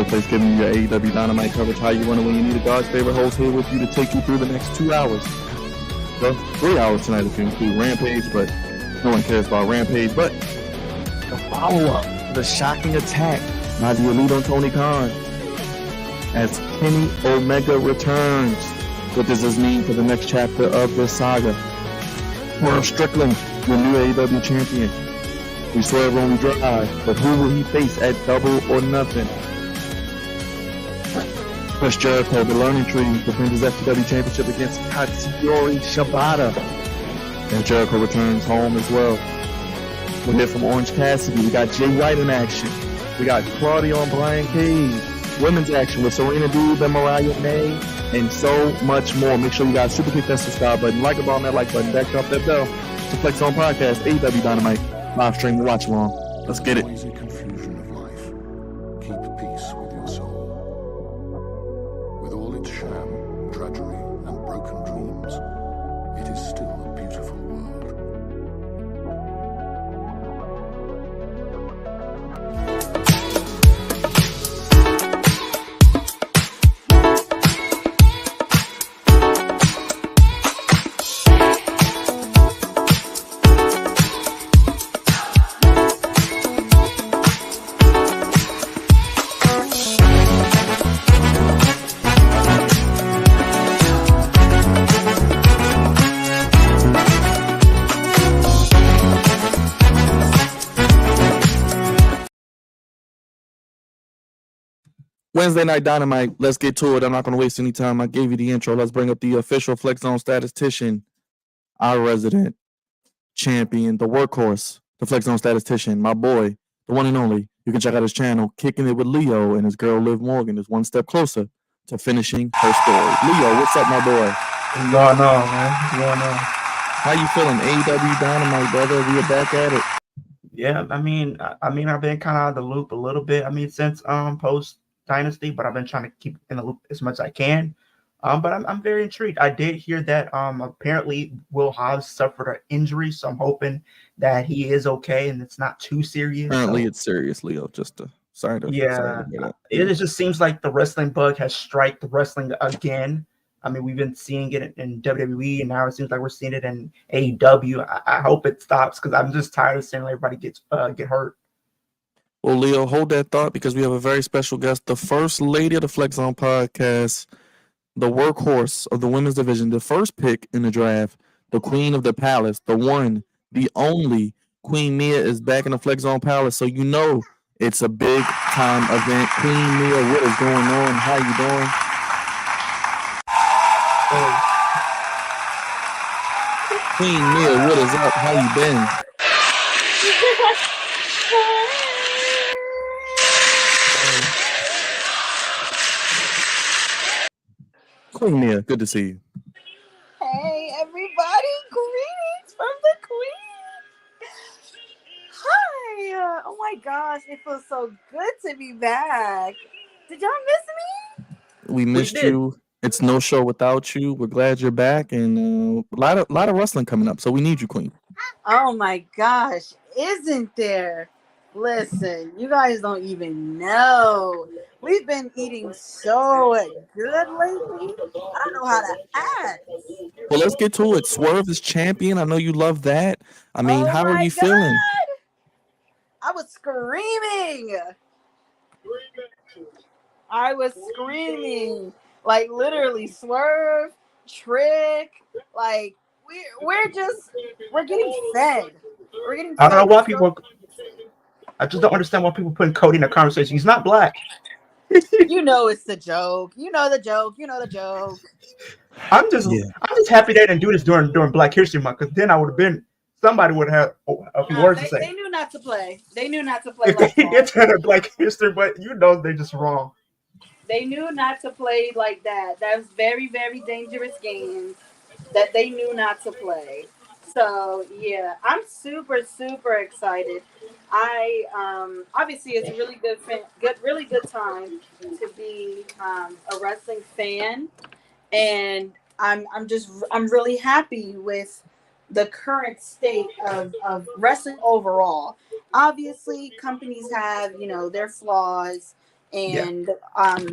the place giving you your AEW Dynamite coverage, how you want it when you need a God's favorite host here with you to take you through the next 2 hours. Well, 3 hours tonight if you include Rampage, but no one cares about Rampage. But the follow-up, the shocking attack by the Elite on Tony Khan as Kenny Omega returns. What does this mean for the next chapter of this saga? Swerve Strickland, your new AEW champion. We swerve when we drive, but who will he face at Double or Nothing? Chris Jericho, the Learning Tree, defends his FTW championship against Katsuyori Shibata. And Jericho returns home as well. We'll hear from Orange Cassidy. We got Jay White in action. We got Claudio and Brian Cage. Women's action with Serena Deeb and Mariah May. And so much more. Make sure you guys super kick that subscribe button, like about that like button, back up that bell. It's the Flex Zone Podcast, AEW Dynamite, live stream, watch along. Let's get it. Noisy confusion of life. Keep peace with your soul. With all its sham, drudgery, and broken dreams, it is still a beautiful world. Wednesday Night Dynamite. Let's get to it. I'm not going to waste any time. I gave you the intro. Let's bring up the official Flex Zone statistician, our resident champion, the workhorse, the Flex Zone statistician, my boy, the one and only. You can check out his channel, Kicking It with Leo, and his girl, Liv Morgan, is one step closer to finishing her story. Leo, what's up, my boy? What's going on, man? What's going on? How you feeling? AEW Dynamite, brother. We are back at it. Yeah, I mean, I've been kind of out of the loop a little bit. I mean, since post Dynasty, but I've been trying to keep in the loop as much as I can. But I'm very intrigued. I did hear that apparently Will Hobbs suffered an injury, so I'm hoping that he is okay and it's not too serious. Apparently, it's serious, Leo. Sorry to it just seems like the wrestling bug has struck the wrestling again. I mean, we've been seeing it in WWE, and now it seems like we're seeing it in AEW. I hope it stops because I'm just tired of seeing everybody get hurt. Well, Leo, hold that thought because we have a very special guest, the first lady of the Flex Zone Podcast, the workhorse of the women's division, the first pick in the draft, the queen of the palace, the one, the only Queen Mia is back in the Flex Zone Palace. So you know it's a big time event. Queen Mia, what is going on? How you doing? Queen Mia, what is up? How you been? Queen Mia, good to see you. Hey, everybody. Greetings from the Queen. Hi. Oh, my gosh. It feels so good to be back. Did y'all miss me? We missed you. It's no show without you. We're glad you're back. And a lot of wrestling coming up. So we need you, Queen. Oh, my gosh. Isn't there? Listen, you guys don't even know. We've been eating so good lately. I don't know how to act. Well, let's get to it. Swerve is champion. I know you love that. I mean, how are you feeling? I was screaming. I was screaming. Like literally Swerve, Trick. Like we're getting fed. We're getting fed. I don't know why people. I just don't understand why people putting Cody in the conversation. He's not black. You know it's the joke. You know the joke. I'm just happy they didn't do this during Black History Month, because then I would have been somebody would have a few words to say. They knew not to play. If they did turn a Black History, but they're just wrong. They knew not to play like that. That was very, very dangerous games that they knew not to play. So yeah, I'm super, super excited. I obviously it's a really good time to be a wrestling fan, and I'm really happy with the current state of wrestling overall. Obviously, companies have their flaws, and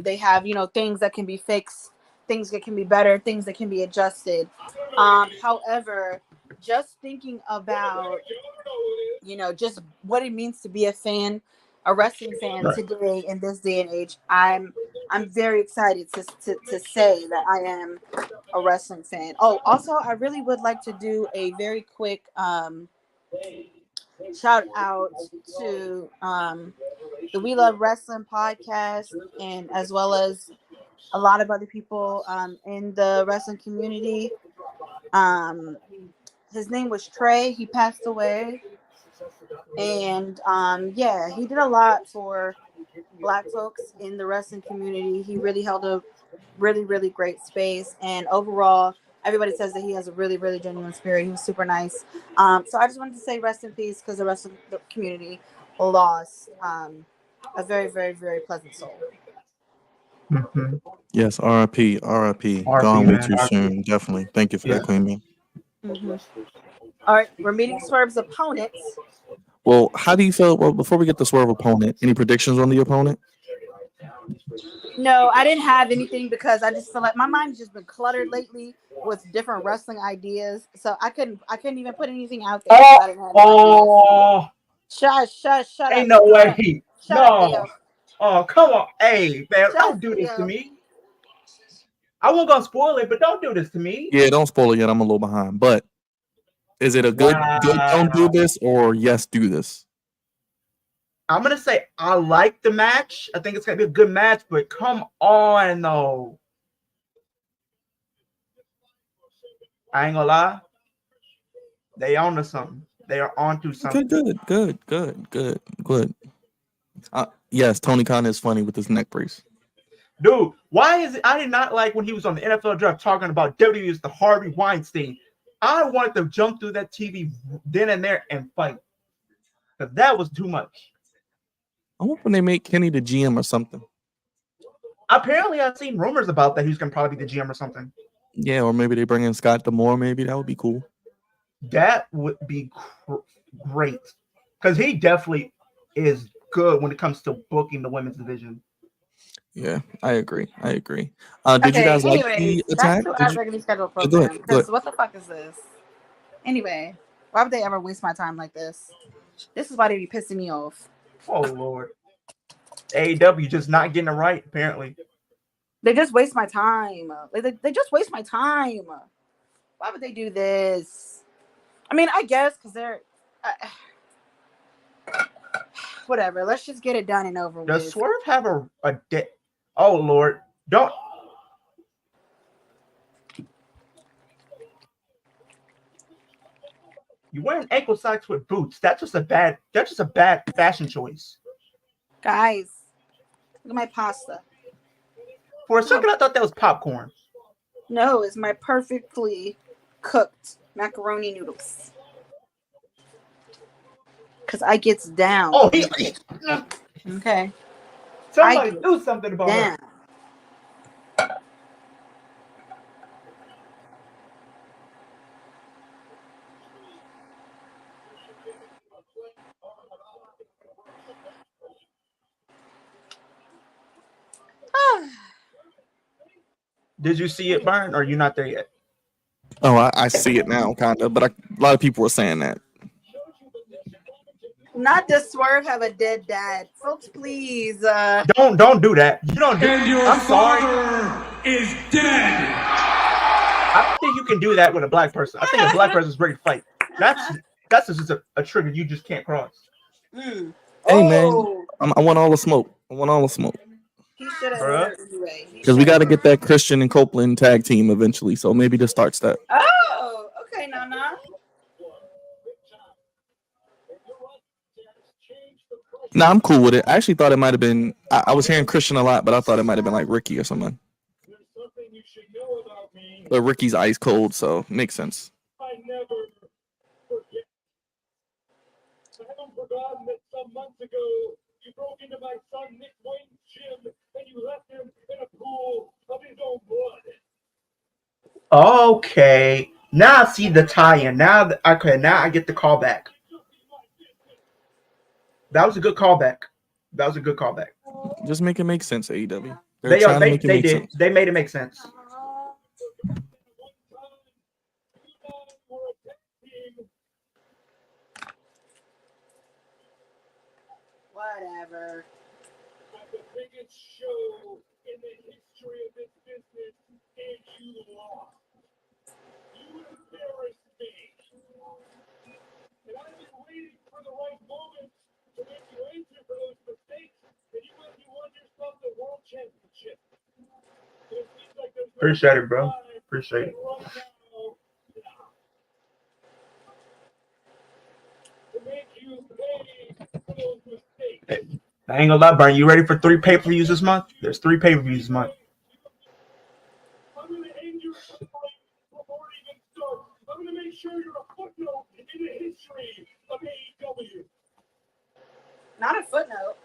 they have, you know, things that can be fixed, things that can be better, things that can be adjusted. However, just thinking about, you know, just what it means to be a wrestling fan Right. today in this day and age, I'm very excited to say that I am a wrestling fan. Oh, also, I really would like to do a very quick shout out to the We Love Wrestling podcast, and as well as a lot of other people in the wrestling community. Um, his name was Trey. He passed away, and yeah, he did a lot for Black folks in the wrestling community. He really held a really great space, and overall, everybody says that he has a really genuine spirit. He was super nice. So I just wanted to say rest in peace, because the wrestling community lost a very pleasant soul. Mm-hmm. Yes, RIP, RIP. RP, Gone way man. too RP. soon. Definitely. Thank you for Yeah. that, Queen Man. Mm-hmm. All right, we're meeting Swerve's opponents. Well, how do you feel? Well, before we get to Swerve opponent, any predictions on the opponent? No, I didn't have anything, because I just feel like my mind's just been cluttered lately with different wrestling ideas. So I couldn't even put anything out there, because I didn't have no ideas. Oh, Shut ain't up. no Shut up. way. Shut up, No. Ayo. Oh, come on. Hey, man, Shut don't up, do this to Ayo. me. I won't gonna spoil it, but don't do this to me. Yeah, don't spoil it yet. I'm a little behind. But is it a good don't do Wow. this, or yes, do this? I'm gonna say I like the match. I think it's gonna be a good match, but come on, though. I ain't gonna lie. They on to something. They are onto something. Good. Yes, Tony Khan is funny with his neck brace. Dude, why is it? I did not like when he was on the NFL draft talking about WWE is the Harvey Weinstein. I wanted to jump through that TV then and there and fight, because that was too much. I hope when they make Kenny the GM or something. Apparently, I've seen rumors about that he's gonna probably be the GM or something. Yeah, or maybe they bring in Scott D'Amore. Maybe that would be cool. That would be great, because he definitely is good when it comes to booking the women's division. Yeah, I agree. Did you guys like the Back attack? to our regularly scheduled Go program. ahead. Because what the fuck is this? Anyway, why would they ever waste my time like this? This is why they be pissing me off. Oh Lord, AEW just not getting it right. Apparently, They just waste my time. They just waste my time. Why would they do this? I mean, I guess because they're whatever. Let's just get it done and over does with. Swerve have a day? Oh Lord, don't. You wearing ankle socks with boots? That's just a bad fashion choice. Guys, look at my pasta. For a second, I thought that was popcorn. No, it's my perfectly cooked macaroni noodles. Because I gets down. Oh, okay. Somebody do something about down. her. Did you see it burn, or are you not there yet? Oh, I see it now, kind of. But a lot of people were saying that. Not does Swerve have a dead dad, folks. Please, don't do that. You don't do. And your I'm sorry. father is dead. I don't think you can do that with a black person. I think a black person is ready to fight. That's just a trigger you just can't cross. Hey man, I want all the smoke. He should have anyway. Because we got to get that Christian and Copeland tag team eventually. So maybe this starts that. Oh, okay, Nana. Nah, I'm cool with it. I actually thought it might have been. I was hearing Christian a lot, but I thought it might have been like Ricky or something. But Ricky's ice cold, so makes sense. I never forget. I haven't forgotten that some months ago you broke into my son Nick Wayne's gym and you left him in a pool of his own blood. Okay, now I see the tie-in. Now I get the callback. That was a good callback. Just make it make sense, AEW. They're They are. trying to make it They make did. sense. They made it make sense. Whatever. At the biggest show in the history of this business, and you lost. You embarrassed me. And I've been waiting for the right moment to make you answer for those mistakes, and you went and you won yourself the world championship. And it seems like there's no Appreciate it, bro. time, Appreciate it. and right now, to make you pay for those mistakes. I ain't gonna lie, Brian. You ready for 3 pay-per-views this month? There's 3 pay-per-views this month. I'm going to end your career before it even starts. I'm going to make sure you're a footnote in the history of AEW. Not a footnote.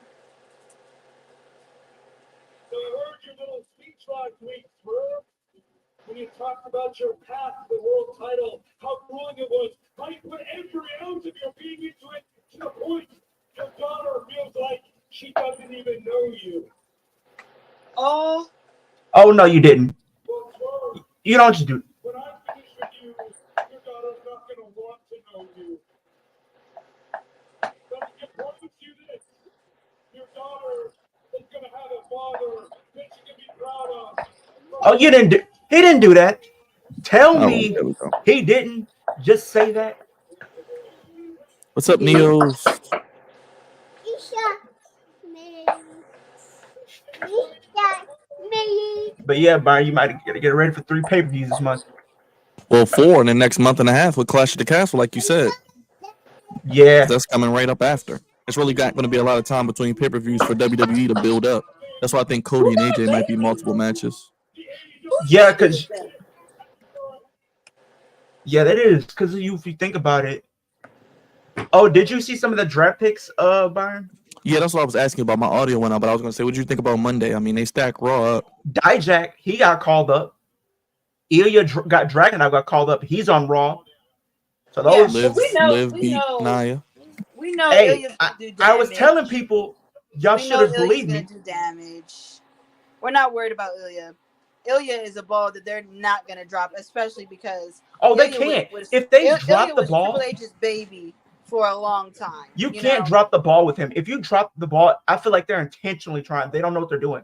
So I heard your little speech last week, Swerve, when you talked about your path to the world title, how grueling it was, how you put every ounce of your being into it to the point your daughter feels like she doesn't even know you. Oh, Oh no, you didn't. Well, Swerve, You don't just do. when I finish with you, your daughter's not going to want to know you. But I can promise you this, your daughter is going to have a father that she can be proud of. Oh, you didn't do. He didn't do that. Tell Oh, me there we go. he didn't. Just say that. What's up, Neos? But yeah, Brian, you might get ready for 3 pay-per-views this month. Well, 4 in the next month and a half with Clash of the Castle, like you said. Yeah. That's coming right up after. It's really got going to be a lot of time between pay-per-views for WWE to build up. That's why I think Cody and AJ might be multiple matches. Yeah, because yeah, that is because if you think about it. Oh, did you see some of the draft picks, Byron? Yeah, that's what I was asking about. My audio went out, but I was going to say, what did you think about Monday? I mean, they stack Raw up. Dijak, he got called up. Ilya got Dragunov got called up. He's on Raw. So those. Yeah, Liv we beat know. Nia. We know Hey, Ilya's gonna do damage. I was telling people, y'all we should know have Ilya's believed gonna me. do damage. We're not worried about Ilya. Ilya is a ball that they're not gonna drop, especially because They Ilya can't. was If they Ilya drop the was ball, Triple H's baby for a long time. you can't drop the ball with him. If you drop the ball, I feel like they're intentionally trying. They don't know what they're doing.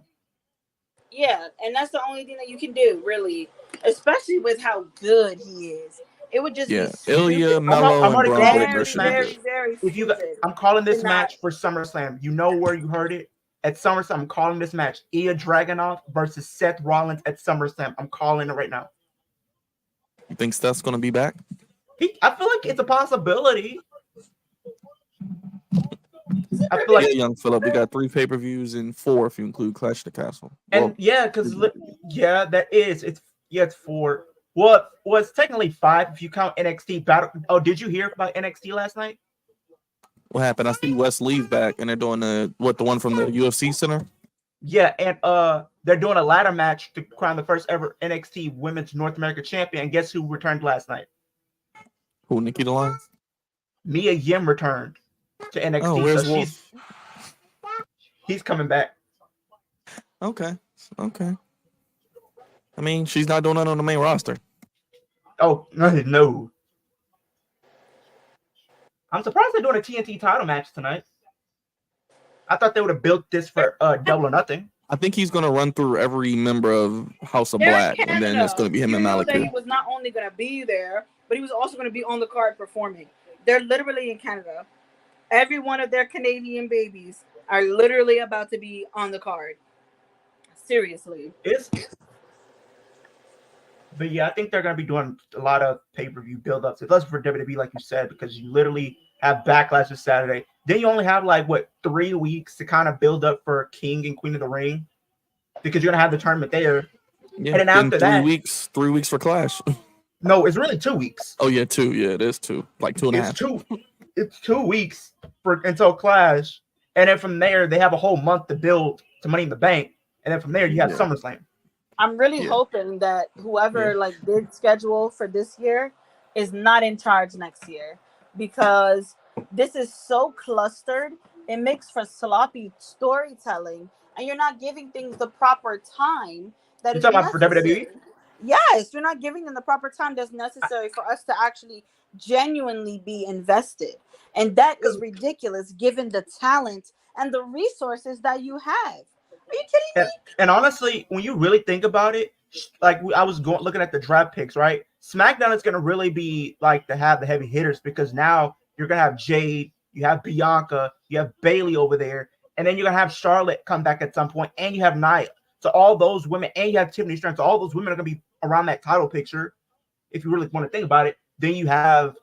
Yeah, and that's the only thing that you can do, really, especially with how good he is. It would just be stupid. Ilya, Mello, and already Braun calling Breaker this should be match. good. Very If you, stupid. I'm calling this to match for SummerSlam. You know where you heard it at SummerSlam. I'm calling this match Ilya Dragunov versus Seth Rollins at SummerSlam. I'm calling it right now. You think Steph's going to be back? I feel like it's a possibility. I feel like Young Phillip. We got 3 pay-per-views and 4 if you include Clash of the Castle. And Well, yeah, because that is it's 4. Well, it's technically 5 if you count NXT battle. Oh, did you hear about NXT last night? what happened? I see Wes Lee's back, and they're doing the one from the UFC Center. Yeah, and they're doing a ladder match to crown the first ever NXT Women's North America Champion. And guess who returned last night? Who, Nikki DeLine? Mia Yim returned to NXT. Oh, where's so Wolf? he's coming back. Okay. I mean, she's not doing that on the main roster. Oh no! I'm surprised they're doing a TNT title match tonight. I thought they would have built this for Double or Nothing. I think he's going to run through every member of House of They're Black, in and then it's going to be him you and know Malik. that he was not only going to be there, but he was also going to be on the card performing. They're literally in Canada. Every one of their Canadian babies are literally about to be on the card. Seriously. But yeah, I think they're going to be doing a lot of pay-per-view build-ups. It's less for WWE, like you said, because you literally have Backlash this Saturday. Then you only have 3 weeks to kind of build up for King and Queen of the Ring, because you're going to have the tournament there. Yeah, and then after 3 that, weeks. 3 weeks for Clash. No, it's really 2 weeks. Oh yeah, 2. Yeah, it is 2. Like 2.5. It's 2 weeks until Clash, and then from there they have a whole month to build to Money in the Bank, and then from there you have SummerSlam. I'm really hoping that whoever did schedule for this year is not in charge next year, because this is so clustered. It makes for sloppy storytelling, and you're not giving things the proper time that You is talking about for necessary. WWE? Yes, you're not giving them the proper time that's necessary for us to actually genuinely be invested. And that is ridiculous given the talent and the resources that you have. Are you kidding And, me? and honestly, when you really think about it, like I was going looking at the draft picks, right? SmackDown is going to really be like to have the heavy hitters because now you're going to have Jade, you have Bianca, you have Bailey over there, and then you're going to have Charlotte come back at some point, and you have Nia. So all those women, and you have Tiffany Stratton. So all those women are going to be around that title picture. If you really want to think about it, then you have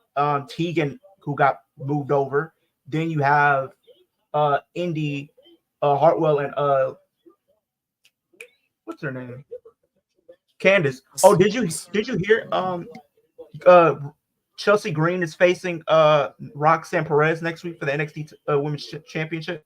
Tegan who got moved over. Then you have Indy Hartwell and what's her name? Candace. Oh, did you hear uh Chelsea Green is facing Roxanne Perez next week for the NXT Women's Championship?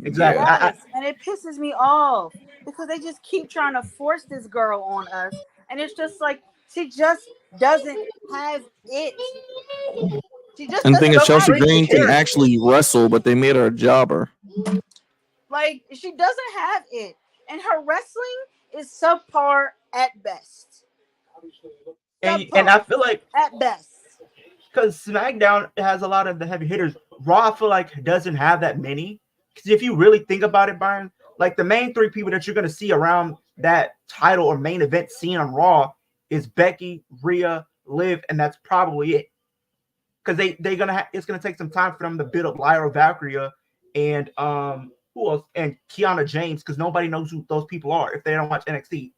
Exactly. Yeah. Yes, and it pisses me off because they just keep trying to force this girl on us, and it's just like she just doesn't have it. She just And the thing doesn't is, Chelsea Chelsea have Green's Green a it. can character. actually wrestle, but they made her a jobber. Like she doesn't have it, and her wrestling is subpar at best. And Subpar I feel like at best. because SmackDown has a lot of the heavy hitters, Raw I feel like doesn't have that many. Because if you really think about it, Byron, like the main three people that you're going to see around that title or main event scene on Raw is Becky, Rhea, Liv, and that's probably it. Because they're gonna it's gonna take some time for them to build up Lyra Valkyria and who else and Kiana James because nobody knows who those people are if they don't watch NXT.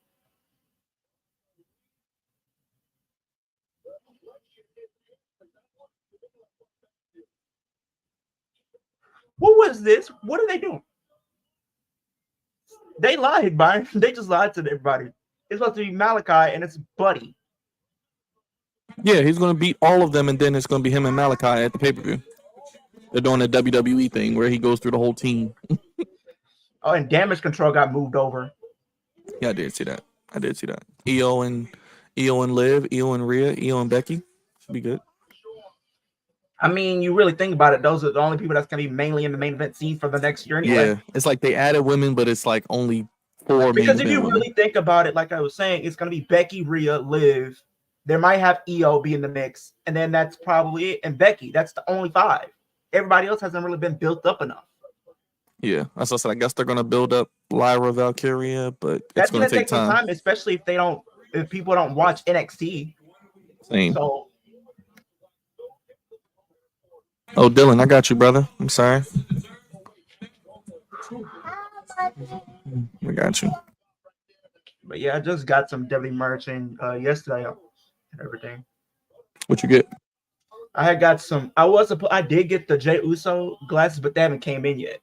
What was this? What are they doing? They lied, Byron. They just lied to everybody. It's supposed to be Malachi and it's Buddy. Yeah, he's going to beat all of them, and then it's going to be him and Malachi at the pay-per-view. They're doing the WWE thing where he goes through the whole team. Oh, and Damage Control got moved over. Yeah, I did see that. Io and Liv, Io and Rhea, Io and Becky. Should be good. I mean, you really think about it, those are the only people that's gonna be mainly in the main event scene for the next year anyway. Yeah, it's like they added women, but it's like only 4 Because main if you event really think about it, like I was saying, it's gonna be Becky, Rhea, Liv. There might have Io be in the mix, and then that's probably it. And Becky, that's the only 5. Everybody else hasn't really been built up enough. Yeah, that's what I said. I guess they're gonna build up Lyra Valkyria, but it's That's gonna gonna take some time. time, especially if people don't watch NXT. Same. So Oh, Dylan, I got you, brother. I'm sorry. I got you. but yeah, I just got some Debbie merch in yesterday and everything. What you get? I had got some. I did get the Jey Uso glasses, but they haven't came in yet.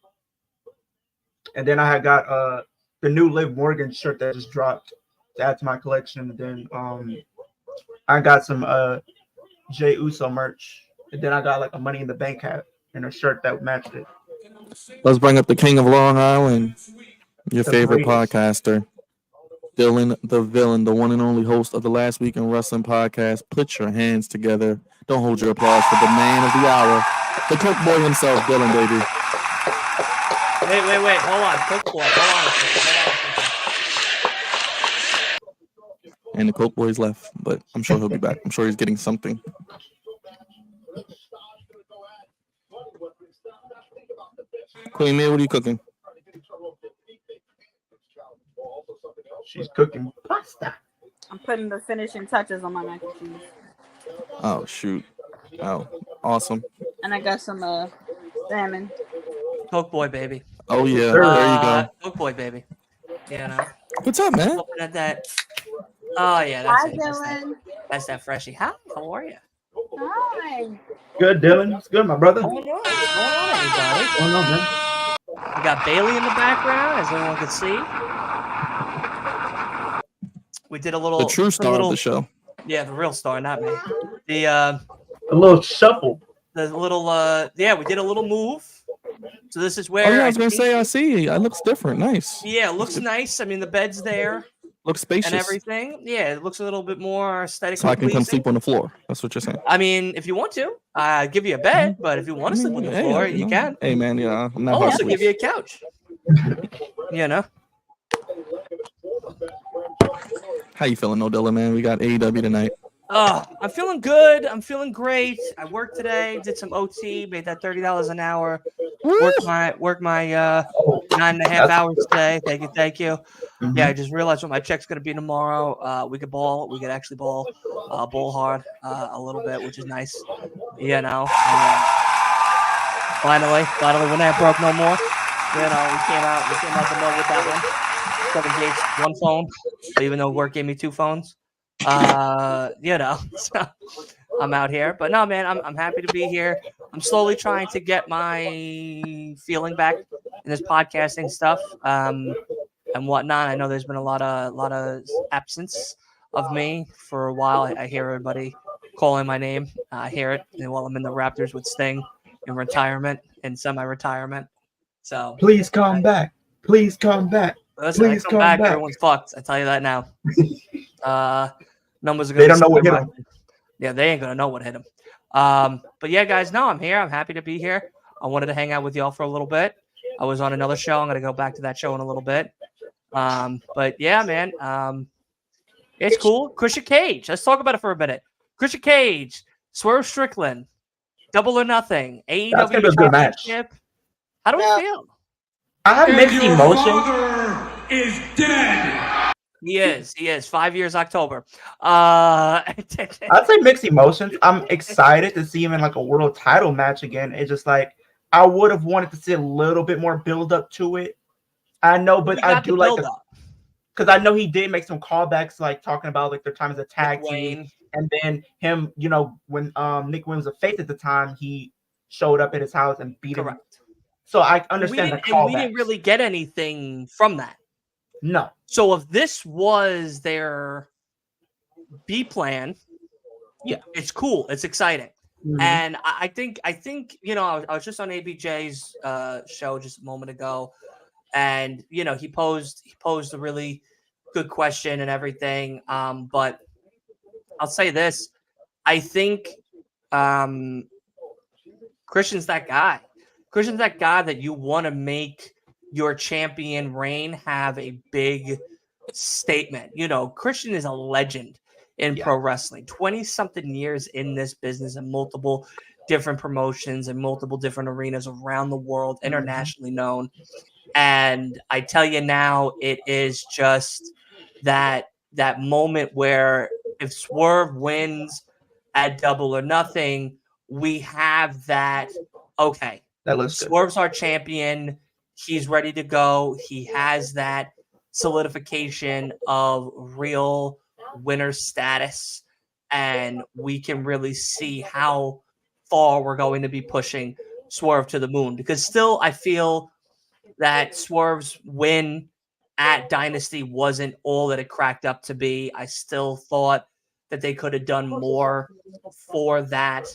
And then I had got the new Liv Morgan shirt that just dropped to add to my collection. And then I got some Jey Uso merch. And then I got like a Money in the Bank hat and a shirt that matched it. Let's bring up the King of Long Island, your The favorite greatest. podcaster, Dylan the Villain, the one and only host of the Last Week in Wrestling podcast. Put your hands together. Don't hold your applause for the man of the hour, the Coke Boy himself, Dylan, baby. Wait. Hold on. Coke Boy. Hold on. And the Coke Boy's left, but I'm sure he'll be back. I'm sure he's getting something. Queen May, what are you cooking? She's cooking pasta. I'm putting the finishing touches on my mac and cheese. Oh, shoot. Oh, awesome. And I got some salmon. Coke Boy, baby. Oh, yeah. There you go. Coke Boy, baby. You know. What's up, man? Looking at that. Oh yeah, that's Hi, it. Dylan. That's that freshie. Hi, how are you? Hi. Good, Dylan. It's good, my brother. What's going on, everybody? What's going on, man? We got Bailey in the background, as everyone can see. We did a little. The true star of the show. Yeah, the real star, not me. The A little shuffle. the little yeah, we did a little move. So this is where. Oh, yeah, I was going to say, I see. It looks different. Nice. Yeah, it looks nice. I mean, the bed's there. Looks spacious. And everything. Yeah, it looks a little bit more aesthetically So I can come pleasing. sleep on the floor. That's what you're saying. I mean, if you want to, give you a bed, but if you want to sleep on the floor, you can. Hey, man, yeah. I'm not I'll hard also to give please. you a couch. You know. How you feeling, Odella, man? We got AEW tonight. I'm feeling good. I'm feeling great. I worked today, did some OT, made that $30 an hour. Worked my 9.5 hours today. Thank you. Mhm. Yeah, I just realized what my check's gonna be tomorrow. We could actually ball hard a little bit, which is nice. You know. Finally, when that broke no more. You know, we came out the mill with that one. 7 gates, 1 phone. Even though work gave me 2 phones. You know, so I'm out here. But no, man, I'm happy to be here. I'm slowly trying to get my feeling back in this podcasting stuff. And whatnot. I know there's been a lot of absence of me for a while. I hear everybody calling my name. I hear it while I'm in the Raptors with Sting in retirement and semi-retirement. So Please come back. Please come back. listen, Please I come back. back. Everyone's fucked. I tell you that now. Numbers are They gonna don't know what hit them. Yeah, they ain't gonna know what hit them. But yeah, guys, no, I'm here. I'm happy to be here. I wanted to hang out with y'all for a little bit. I was on another show. I'm gonna go back to that show in a little bit. But yeah, man, it's cool. Christian Cage. Let's talk about it for a minute. Christian Cage, Swerve Strickland, Double or Nothing, AEW That's gonna be a good match. Championship. How do we feel? I have mixed Your emotions. father is dead. He is. 5 years October. I'd say mixed emotions. I'm excited to see him in like a world title match again. It's just like I would have wanted to see a little bit more build up to it. I know, but I do like because I know he did make some callbacks, like talking about like their time as a tag team, and then him, you know, when Nick Wayne was a face at the time, he showed up at his house and beat him. So I understand the callbacks. And we didn't really get anything from that. No. So if this was their B plan, yeah, it's cool. It's exciting. Mm-hmm. And I think you know, I was just on ABJ's show just a moment ago, and you know, he posed a really good question and everything. But I'll say this: I think Christian's that guy. Christian's that guy that you want to make your champion reign have a big statement. You know, Christian is a legend in pro wrestling. 20-something years in this business and multiple different promotions and multiple different arenas around the world, internationally known. And I tell you now, it is just that moment where if Swerve wins at Double or Nothing, we have that, okay, that looks Swerve's our champion. He's ready to go. He has that solidification of real winner status, and we can really see how far we're going to be pushing Swerve to the moon. Because still, I feel that Swerve's win at Dynasty wasn't all that it cracked up to be. I still thought that they could have done more for that.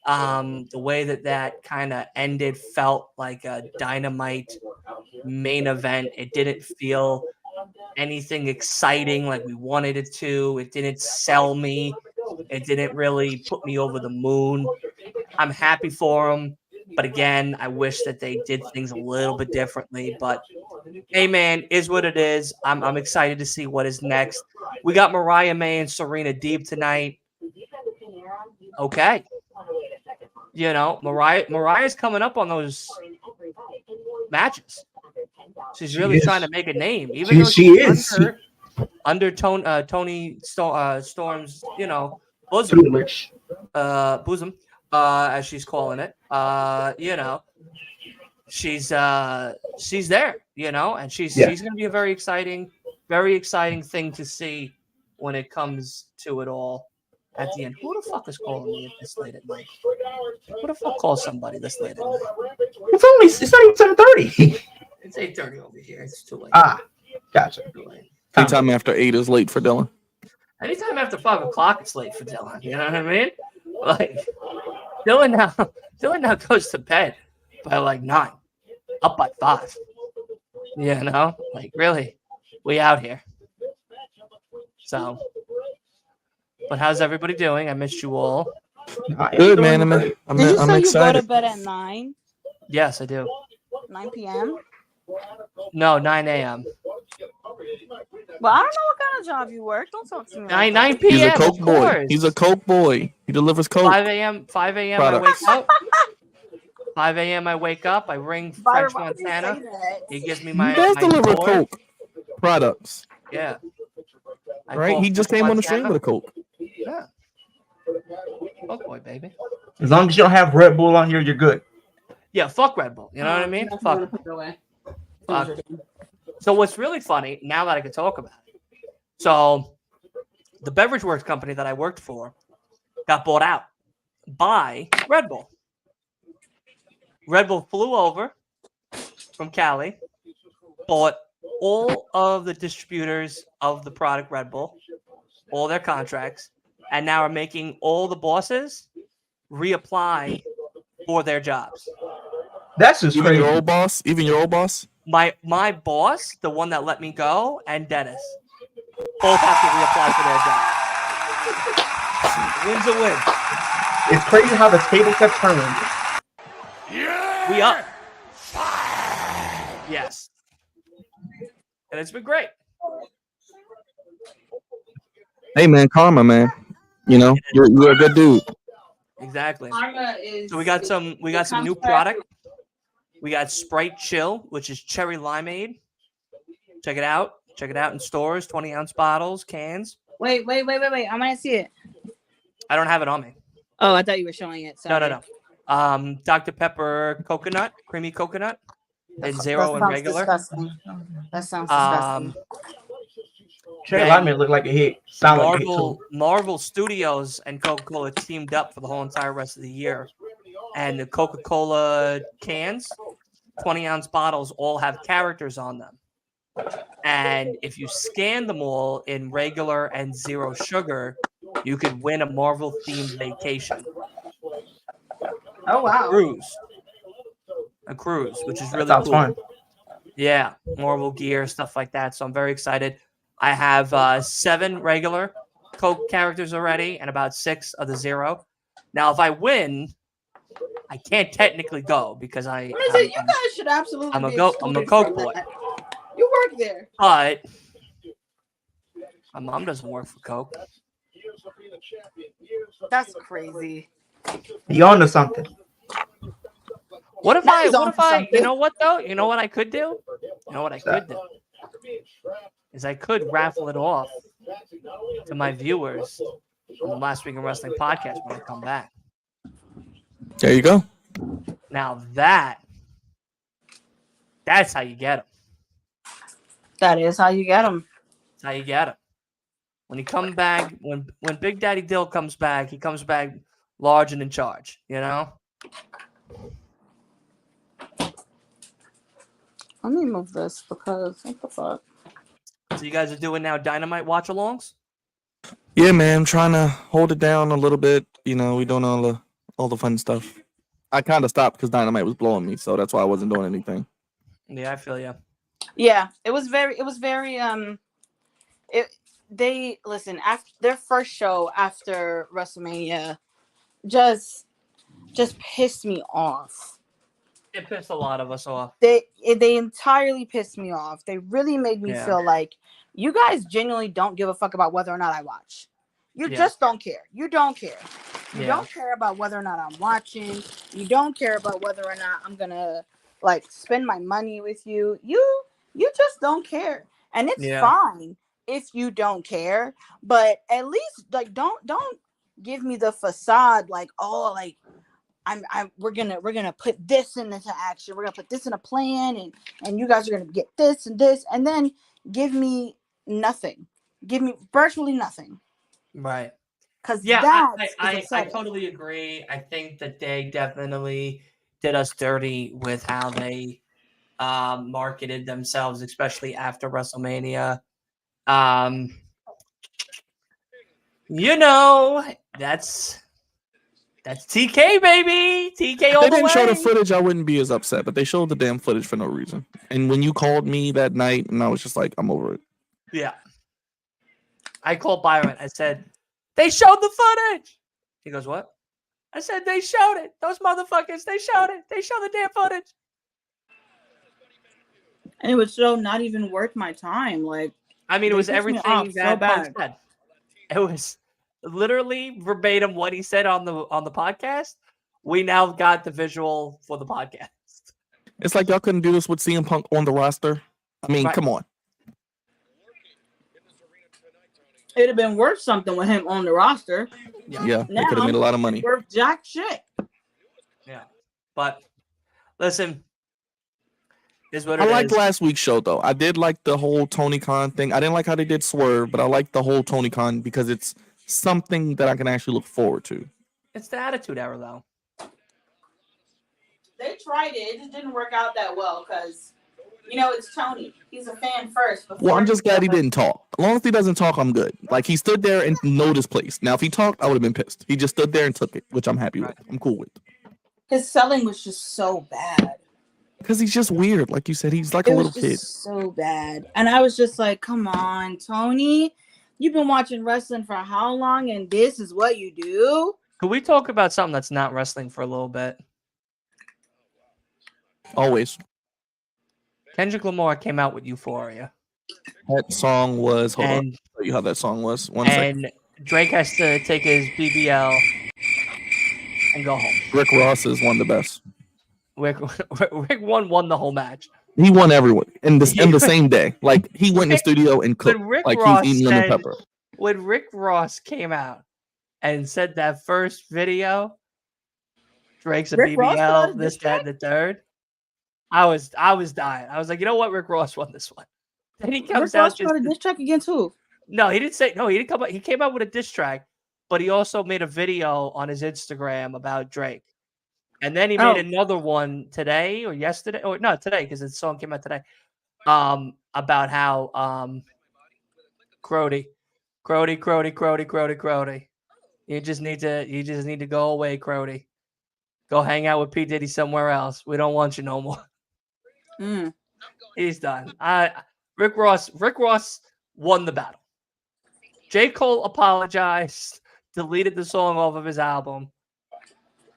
The way that kind of ended felt like a Dynamite main event. It didn't feel anything exciting like we wanted it to. It didn't sell me. It didn't really put me over the moon. I'm happy for them. But again, I wish that they did things a little bit differently. But hey, man, is what it is. I'm excited to see what is next. We got Mariah May and Serena Deeb tonight. Okay. You know, Mariah's coming up on those matches. She's really trying to make a name, even though she is under Tony Storm's, you know, bosom, as she's calling it. You know, she's there, you know, and she's going to be a very exciting thing to see when it comes to it all. At the end, who the fuck is calling me this late at night? Who the fuck calls somebody this late at night? It's not even 7:30. It's 8:30 over here. It's too late. Gotcha. Anytime after 8 is late for Dylan. Anytime after 5 o'clock, it's late for Dylan. You know what I mean? Like Dylan now goes to bed by like 9, up by 5. You know, like really, we out here. So. But how's everybody doing? I missed you all. Good, man. I'm Did you say excited. you go to bed at 9? Yes, I do. 9 p.m.? No, 9 a.m. Well, I don't know what kind of job you work. Don't talk to me like 9 that. p.m. He's a Coke of boy. course. He's a Coke boy. He delivers Coke 5 a.m. 5 a.m. I wake products. up. 5 a.m. I wake up. I ring Byron, French why would you Montana. say that? He gives me He my does deliver board. Coke products, Yeah. I right? call He just French came on the stream Montana. with a Coke. Yeah. Fuck boy, baby. As long as you don't have Red Bull on here, you're good. Yeah, fuck Red Bull. You know what I mean? That's Fuck. gonna put it away. Fuck. So what's really funny, now that I can talk about it, so the Beverage Works company that I worked for got bought out by Red Bull. Red Bull flew over from Cali, bought all of the distributors of the product Red Bull, all their contracts, and now are making all the bosses reapply for their jobs. That's just Even crazy. your old boss? Even your old boss? My boss, the one that let me go, and Dennis both have to reapply for their jobs. Win's a win. It's crazy how the tables have turned. We up. Yes. And it's been great. Hey man, karma, man. You know, you're a good dude. Exactly. Karma is. So we got some new product. We got Sprite Chill, which is cherry limeade. Check it out. Check it out in stores. 20-ounce bottles, cans. Wait. I want to see it. I don't have it on me. Oh, I thought you were showing it. Sorry. No. Dr. Pepper coconut, creamy coconut, and zero and regular. Disgusting. That sounds disgusting. Cherry Then Limeade looked like a hit. Sound like a hit too. Marvel Studios and Coca-Cola teamed up for the whole entire rest of the year. And the Coca-Cola cans, 20-ounce bottles, all have characters on them. And if you scan them all in regular and zero sugar, you could win a Marvel-themed vacation. Oh, wow. A cruise, which is really Sounds cool. fun. Yeah, Marvel gear, stuff like that. So I'm very excited. I have 7 regular Coke characters already and about 6 of the zero. Now, if I win, I can't technically go because You guys should absolutely I'm a be Coke excluded boy. from that. You work there. But my mom doesn't work for Coke. That's crazy. You on to something. What if I, something. you know what though? You know what I could do? You know what I could do? Is I could raffle it off to my viewers on the Last Week in Wrestling podcast when I come back. There you go. Now that's how you get them. That is how you get them. That's how you get them. When he come back, when Big Daddy Dill comes back, he comes back large and in charge, you know? Let me move this because what the fuck? So you guys are doing now Dynamite watch-alongs? Yeah, man, I'm trying to hold it down a little bit. You know, we doing all the fun stuff. I kind of stopped because Dynamite was blowing me, so that's why I wasn't doing anything. Yeah, I feel you. Yeah, it was very they listen after their first show after WrestleMania just pissed me off. It pissed a lot of us off. They entirely pissed me off. They really made me feel like you guys genuinely don't give a fuck about whether or not I watch. You just don't care. You don't care. You don't care about whether or not I'm watching. You don't care about whether or not I'm gonna like spend my money with you. You just don't care. And it's fine if you don't care, but at least like don't give me the facade like, oh, like we're gonna put this into action. We're gonna put this in a plan, and you guys are gonna get this and this, and then give me nothing. Give me virtually nothing. Right. Because I totally agree. I think that they definitely did us dirty with how they marketed themselves, especially after WrestleMania. You know, that's TK, baby. TK all If the they didn't show the way. footage, I wouldn't be as upset, but they showed the damn footage for no reason. And when you called me that night, and I was just like, I'm over it. Yeah. I called Byron. I said, they showed the footage. He goes, what? I said, they showed it. Those motherfuckers, they showed it. They showed the damn footage. And it was so not even worth my time. Like, I mean, it they was pissed me everything off so that Punk bad. said. It was literally verbatim what he said on the podcast. We now got the visual for the podcast. It's like y'all couldn't do this with CM Punk on the roster. I mean, Right. come on. It'd have been worth something with him on the roster. Yeah, they Now, could have made a lot of money. worth jack shit. Yeah, but listen, is what I it liked is. last week's show though. I did like the whole Tony Khan thing. I didn't like how they did Swerve, but I liked the whole Tony Khan because it's something that I can actually look forward to. It's the Attitude Era, though. They tried it. It just didn't work out that well because, you know, it's Tony. He's a fan first. Well, I'm just glad he didn't talk. As long as he doesn't talk, I'm good. Like, he stood there and know his place. Now, if he talked, I would have been pissed. He just stood there and took it, which I'm happy with. I'm cool with. His selling was just so bad. Because he's just weird. Like you said, he's like a little kid. So bad. And I was just like, come on, Tony. You've been watching wrestling for how long? And this is what you do? Could we talk about something that's not wrestling for a little bit? Always. Kendrick Lamar came out with Euphoria. That song was... Hold on. I'll tell you how that song was. One second. Drake has to take his BBL and go home. Rick Ross is one of the best. Rick won the whole match. He won everyone in the same day. Like, he went in the studio and cooked. Like, he's eating lemon pepper. When Rick Ross came out and said that first video, Drake's a BBL, this, that, and the third, I was dying. I was like, you know what? Rick Ross won this one. Then he comes out. Rick Ross a diss track against who? No, he didn't say. No, he didn't come out. He came out with a diss track, but he also made a video on his Instagram about Drake. And then he made another one today or yesterday, or no, today, because the song came out today. About how Crody. You just need to go away, Crody. Go hang out with P. Diddy somewhere else. We don't want you no more. He's done. Rick Ross won the battle. J. Cole apologized, deleted the song off of his album.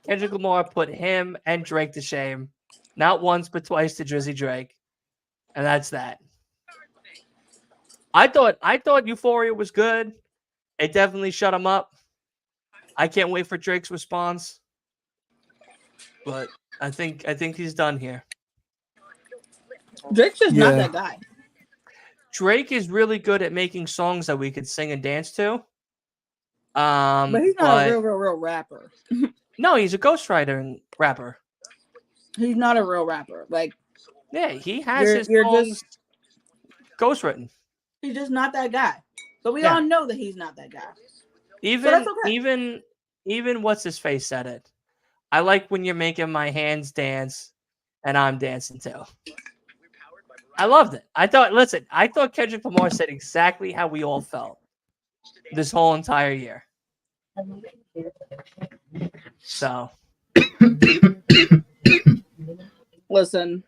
Kendrick Lamar put him and Drake to shame. Not once, but twice to Drizzy Drake. And that's that. I thought Euphoria was good. It definitely shut him up. I can't wait for Drake's response. But I think he's done here. Drake's just not that guy. Drake is really good at making songs that we could sing and dance to. But he's not a real rapper. No, he's a ghostwriter and rapper. He's not a real rapper. Like, yeah, he has his songs ghostwritten. He's just not that guy. But we all know that he's not that guy. Even what's his face said it. I like when you're making my hands dance, and I'm dancing too. I loved it. I thought Kendrick Lamar said exactly how we all felt this whole entire year. So, listen,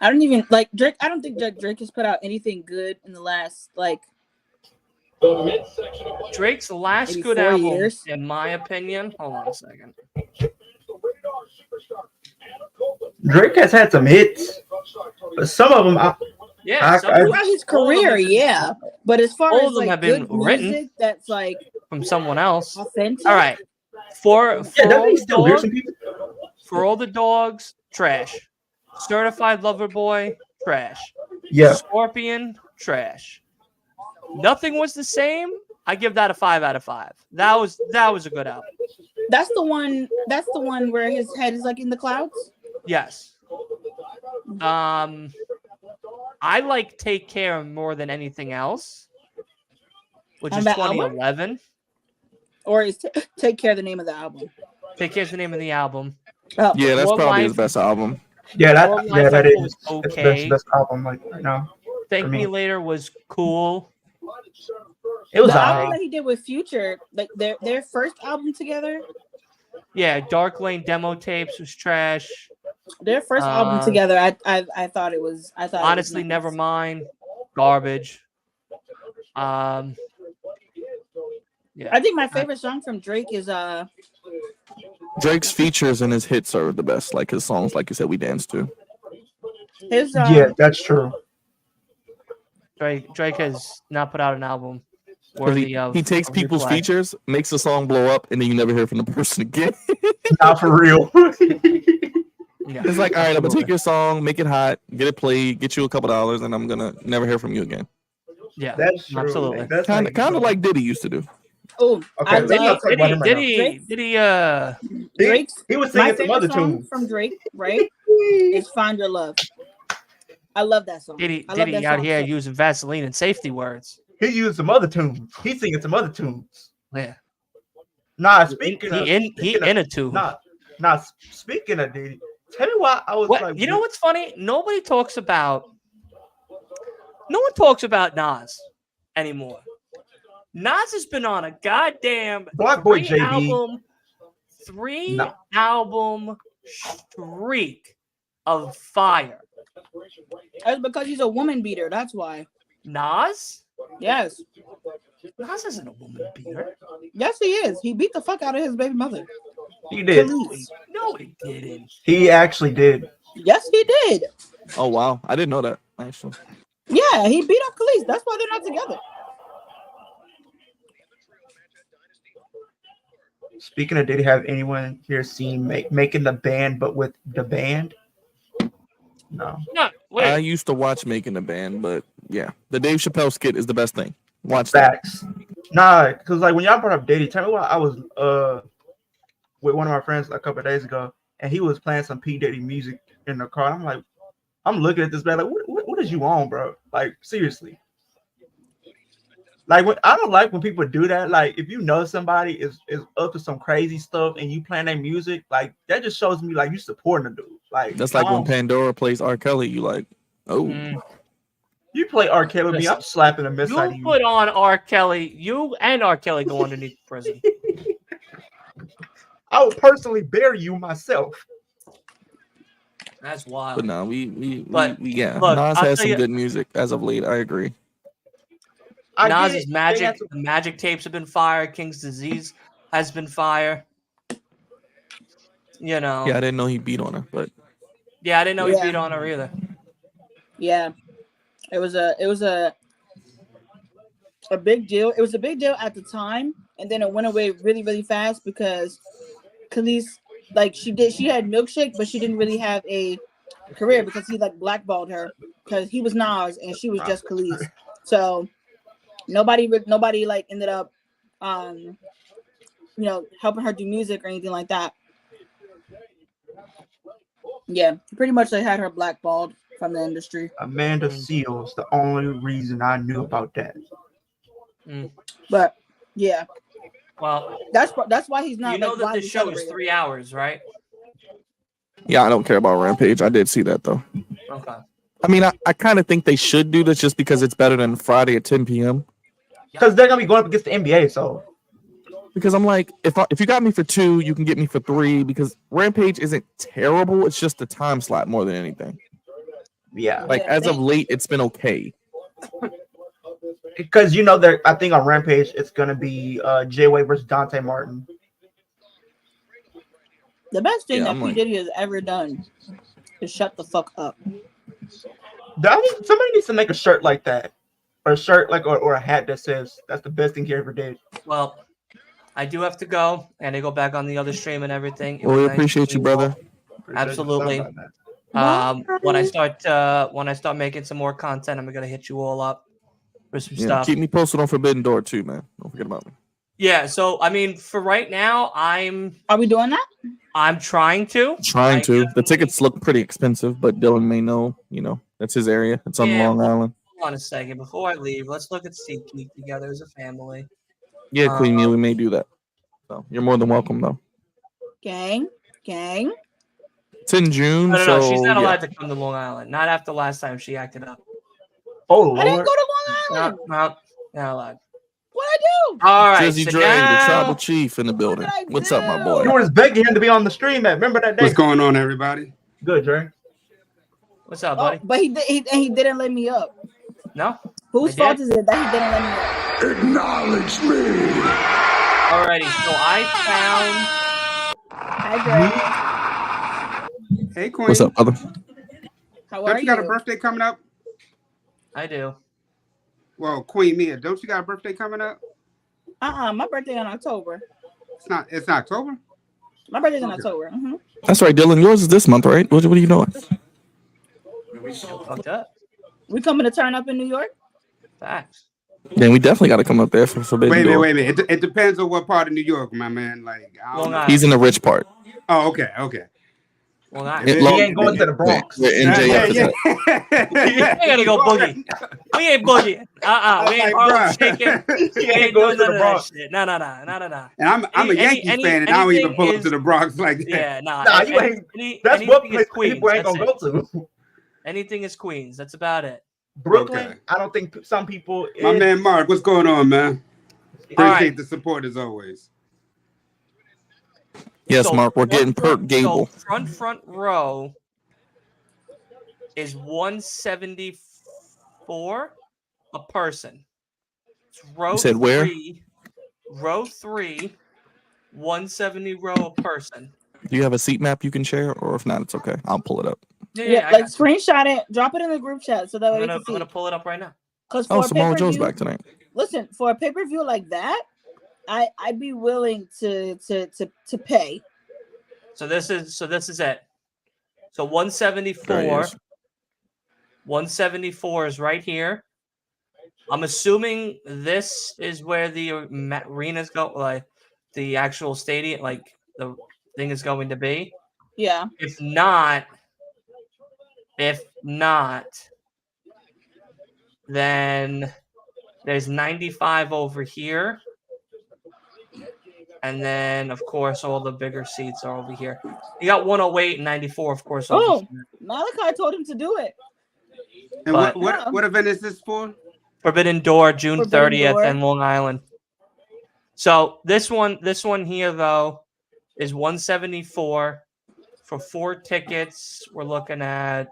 I don't even like Drake. I don't think Drake has put out anything good in the last Drake's last good album, in my opinion. Hold on a second. Drake has had some hits, but some of them, throughout his career, But as far as them have been written that's like from someone else. Authentic. All right, for all the dogs, trash. Certified Lover Boy, trash. Yeah. Scorpion, trash. Nothing Was the Same. I give that a 5 out of 5. That was a good album. That's the one where his head is like in the clouds. Yes. I like Take Care more than anything else, which is 2011. Album? Or is Take Care the name of the album? Take Care is the name of the album. Oh. Yeah, that's probably his best album. Yeah, that is okay. Best album like right now. Thank Me Later was cool. It was the album that he did with Future, like their first album together. Yeah, Dark Lane demo tapes was trash. Their first album together, I thought it was. I thought honestly, it was nice. Nevermind, garbage. Yeah. I think my favorite song from Drake is Drake's features and his hits are the best. Like his songs, like you said, we dance to. His Yeah, that's true. Drake has not put out an album worthy of. He takes of people's replay. features, makes the song blow up, and then you never hear from the person again. Not for real. Yeah, It's like, all right, I'm gonna absolutely. take your song, make it hot, get it played, get you a couple dollars, and I'm gonna never hear from you again. Yeah, That's true. absolutely. That's Kind how of you like Diddy used to do. Oh, Okay, I let's not love talk about him right now. Drake's. He was My singing some other favorite song tunes. from Drake, right, is "Find Your Love." I love that song. Diddy I love that out song here so- using Vaseline and safety words. He used some other tunes. He's singing some other tunes. Yeah. Nah, He speaking in a tune. Nah, speaking of Diddy, tell me why I was like, you know what's funny? No one talks about Nas anymore. Nas has been on a goddamn Black Boy JB. three album streak of fire. That's because he's a woman beater. That's why. Nas? Yes. Nas isn't a woman beater. Yes, he is. He beat the fuck out of his baby mother. He did. Khalees. No, he didn't. He actually did. Yes, he did. Oh wow, I didn't know that actually. Yeah, he beat up Khalees. That's why they're not together. Speaking of, did he have anyone here seen making the band, but with the band? No. No, wait. I used to watch Making the Band, but yeah, the Dave Chappelle skit is the best thing. Watch that. Facts. Nah, because like when y'all brought up Diddy, tell me why I was with one of my friends a couple of days ago, and he was playing some P Diddy music in the car. I'm like, I'm looking at this man like, what is you on, bro? Like seriously. Like I don't like when people do that. Like if you know somebody is up to some crazy stuff and you playing their music, like that just shows me like you supporting the dude. Like That's like when Pandora plays R. Kelly. You like, oh, you play R. Kelly with me, I'm slapping the mess out of You you. put on R. Kelly. You and R. Kelly go underneath prison. I would personally bury you myself. That's wild. but no, we But, yeah. look, Nas I'll has tell some you- good music as of late. I agree. Nas's Magic, the Magic tapes have been fire. King's Disease has been fire. You know. Yeah, I didn't know he beat on her, but Yeah, I didn't know Yeah. he beat on her either. Yeah, it was a big deal. It was a big deal at the time, and then it went away really, really fast because Khalees, like she had Milkshake, but she didn't really have a career because he like blackballed her because he was Nas and she was just Khalees. So nobody like ended up, helping her do music or anything like that. Yeah, pretty much they had her blackballed from the industry. Amanda Seals, the only reason I knew about that. But yeah, well, that's why he's not. You know like, that widely this show is celebrated. 3 hours, right? yeah, I don't care about Rampage. I did see that though. Okay. I mean, I kind of think they should do this just because it's better than Friday at 10 p.m. Because they're gonna be going up against the NBA, so. Because I'm like, if you got me for 2, you can get me for 3. Because Rampage isn't terrible. It's just the time slot more than anything. Yeah. Like as of late, it's been okay. Because I think on Rampage it's gonna be J-Way versus Dante Martin. The best thing that I'm P like- Diddy has ever done is shut the fuck up. Somebody needs to make a shirt like that, or a shirt like or a hat that says that's the best thing he ever did. Well, I do have to go, and I go back on the other stream and everything. It Well, we was nice appreciate to you, see brother. all. Absolutely. When I start making some more content, I'm gonna hit you all up for some Yeah, stuff. keep me posted on Forbidden Door too, man. Don't forget about me. Yeah. So I mean, for right now, Are we doing that? I'm trying to. Trying to. The tickets look pretty expensive, but Dylan may know. That's his area. It's on Yeah. Long Island. Hold on a second before I leave. Let's look at SeatGeek together as a family. Yeah, Queen Meal, we may do that. So you're more than welcome, though. Gang. It's in June, No, so she's not yeah. allowed to come to Long Island. Not after last time she acted up. Oh Lord! I didn't go to Long Island. No, not allowed. What I do? All right. Jersey so Dre, the now- tribal chief in the building. did I What's up, my do? boy? You was begging him to be on the stream, man. Remember that day? What's going on, everybody? Good, Dre. What's up, Oh, buddy? but he didn't let me up. No. Whose I fault did. is it that he didn't let me up? Acknowledge me. Alrighty. So I Hi, Dre. Hey, Queen. What's up, brother? How Don't are you got a birthday coming up? I do. Well, Queen Mia, don't you got a birthday coming up? My birthday in October. It's not October? My birthday's in October. Mm-hmm. That's right, Dylan. Yours is this month, right? What are you doing? Fucked up. We coming to turn up in New York? Facts. Then we definitely got to come up there for Forbidden Door. Wait a minute. It depends on what part of New York, my man. Like, I don't know. He's in the rich part. Oh, okay. Well, not. He ain't going to the Bronx. We're in JF. You ain't gonna go boogie. We ain't boogie. We ain't Harlem shaking. We ain't going to the Bronx. No. And I'm a Yankees fan, and I don't even pull up to the Bronx like that. Yeah, Nah, you ain't. That's what place people ain't gonna go to. Anything is Queens. That's about it. Brooklyn. Okay. I don't think some people. My man Mark, what's going on, man? Appreciate the support as always. Yes, Mark, we're getting Perk Gable. So front row is 174 a person. Row You said where? Row 3, 170 row a person. Do you have a seat map you can share, or if not, it's okay. I'll pull it up. Yeah, like screenshot it, drop it in the group chat so that way we can see. I'm gonna pull it up right now. Because Samoa Joe's back tonight. Listen, for a pay-per-view like that, I'd be willing to pay. So this is it. So 174. 174 is right here. I'm assuming this is where the arenas go, like the actual stadium, like the thing is going to be. Yeah. If not, then there's 95 over here. And then, of course, all the bigger seats are over here. You got 108 and 94, of course. Malachi told him to do it. And what event is this for? Forbidden Door, June 30th in Long Island. So this one here, though, is 174 for 4 tickets. We're looking at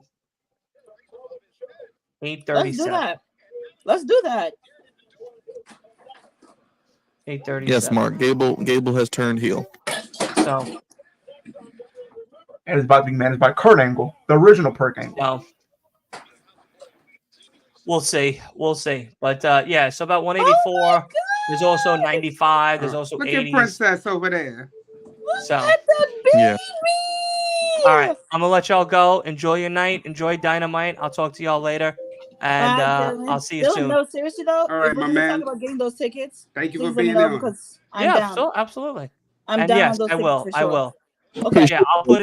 $837. Let's do that. 837. Yes, Mark. Gable has turned heel. So, and it's about to be managed by Kurt Angle, the original Perk Angle. Well, we'll see. But yeah, so about 184. There's also 95. There's also 80. Look at Princess over there. So, yeah. All right, I'm gonna let y'all go. Enjoy your night. Enjoy Dynamite. I'll talk to y'all later. And I'll see you soon. No, seriously though. All right, my man. Talk about getting those tickets. Thank you for being on. Down. Absolutely. I'm and down yes, on those I will. For sure. I will. Okay. Yeah, I'll put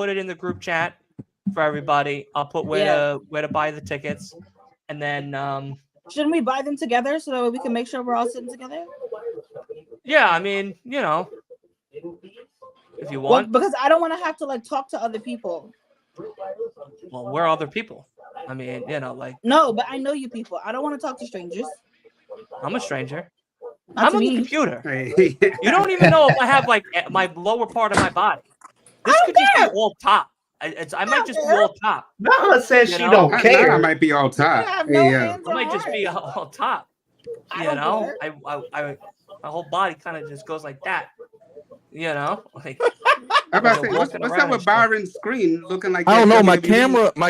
it in the group chat for everybody. I'll put where to buy the tickets, and then shouldn't we buy them together so that way we can make sure we're all sitting together? Yeah, I mean, if you want. Well, because I don't want to have to talk to other people. Well, we're other people. I mean, No, but I know you people. I don't want to talk to strangers. I'm a stranger. Not I'm on the computer. You don't even know if I have my lower part of my body. This could just be all top. I might just be all top. Nala says she don't care. I might be all top. I might just be all top. My whole body kind of just goes like that. I'm about to say, what's up with Byron's screen looking like? I don't know. My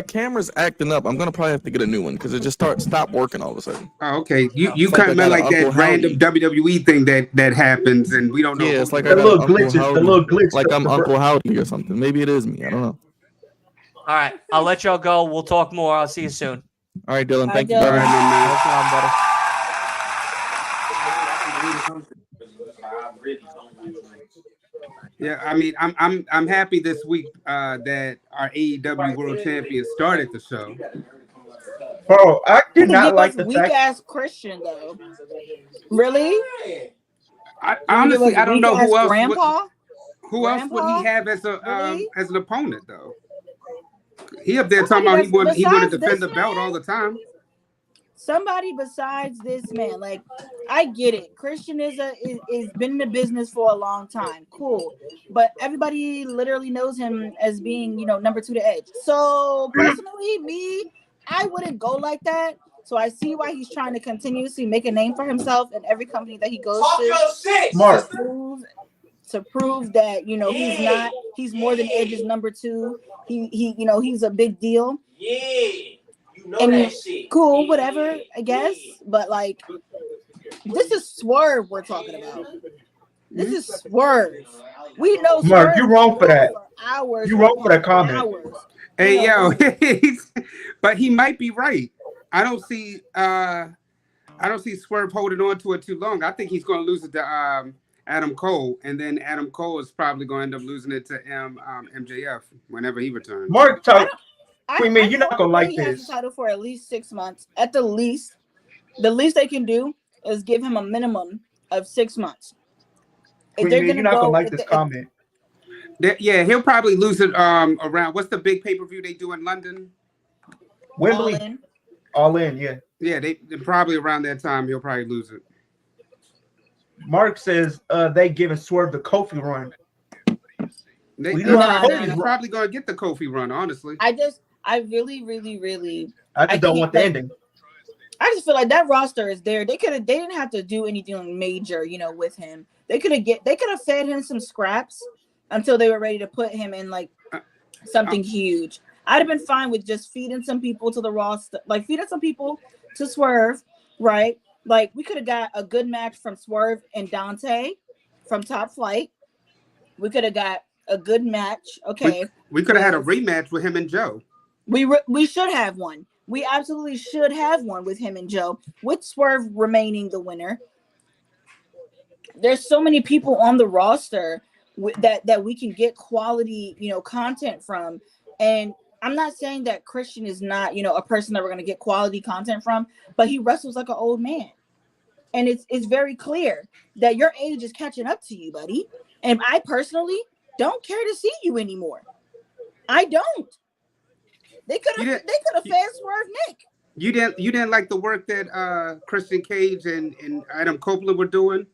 camera's acting up. I'm gonna probably have to get a new one because it just stopped working all of a sudden. Oh, okay. You kind of like that random WWE thing that happens, and we don't know. Yeah, it's like the little glitch. Like I'm Uncle Howdy or something. Maybe it is me. I don't know. All right, I'll let y'all go. We'll talk more. I'll see you soon. All right, Dylan. Thank you. All right, buddy. Yeah, I mean, I'm happy this week that our AEW World Champion started the show. Bro, I did not like the weak ass Christian though. Really? I honestly don't know who else. Who Grandpa? else would he have as an opponent though? He up there talking about he would defend the belt all the time. Somebody besides this man, I get it. Christian is been in the business for a long time, cool, but everybody literally knows him as being, number 2 to Edge. So personally, I wouldn't go like that. So I see why he's trying to continuously make a name for himself in every company that he goes to prove that he's more than Edge's number 2. He's a big deal. And cool, whatever, I guess. But like, this is Swerve we're talking about. This is Swerve. We know Mark, Swerve you're wrong for that. for hours. You're wrong for that comment. Hours. Hey, yo, but he might be right. I don't see Swerve holding on to it too long. I think he's going to lose it to Adam Cole, and then Adam Cole is probably going to end up losing it to MJF whenever he returns. Mark, I mean, you're not gonna like he has this. the title for at least 6 months. At the least they can do is give him a minimum of 6 months. If they're you're not gonna like this comment. Yeah, he'll probably lose it around what's the big pay-per-view they do in London? Wembley. All in, yeah. Yeah, they probably around that time he'll probably lose it. Mark says they giving Swerve the Kofi run. He's probably gonna get the Kofi run, honestly. I really, really, really. I just don't want the ending. I just feel like that roster is there. They didn't have to do anything major, with him. They could have fed him some scraps until they were ready to put him in like something huge. I'd have been fine with just feeding some people to the roster, like feeding some people to Swerve, right? Like we could have got a good match from Swerve and Dante from Top Flight. We could have got a good match. Okay, we could have had a rematch with him and Joe. We should have one. We absolutely should have one with him and Joe, with Swerve remaining the winner. There's so many people on the roster that we can get quality, content from. And I'm not saying that Christian is not, a person that we're going to get quality content from, but he wrestles like an old man. And it's very clear that your age is catching up to you, buddy. And I personally don't care to see you anymore. I don't. They could have fed Swerve Nick. You didn't like the work that Christian Cage and Adam Copeland were doing?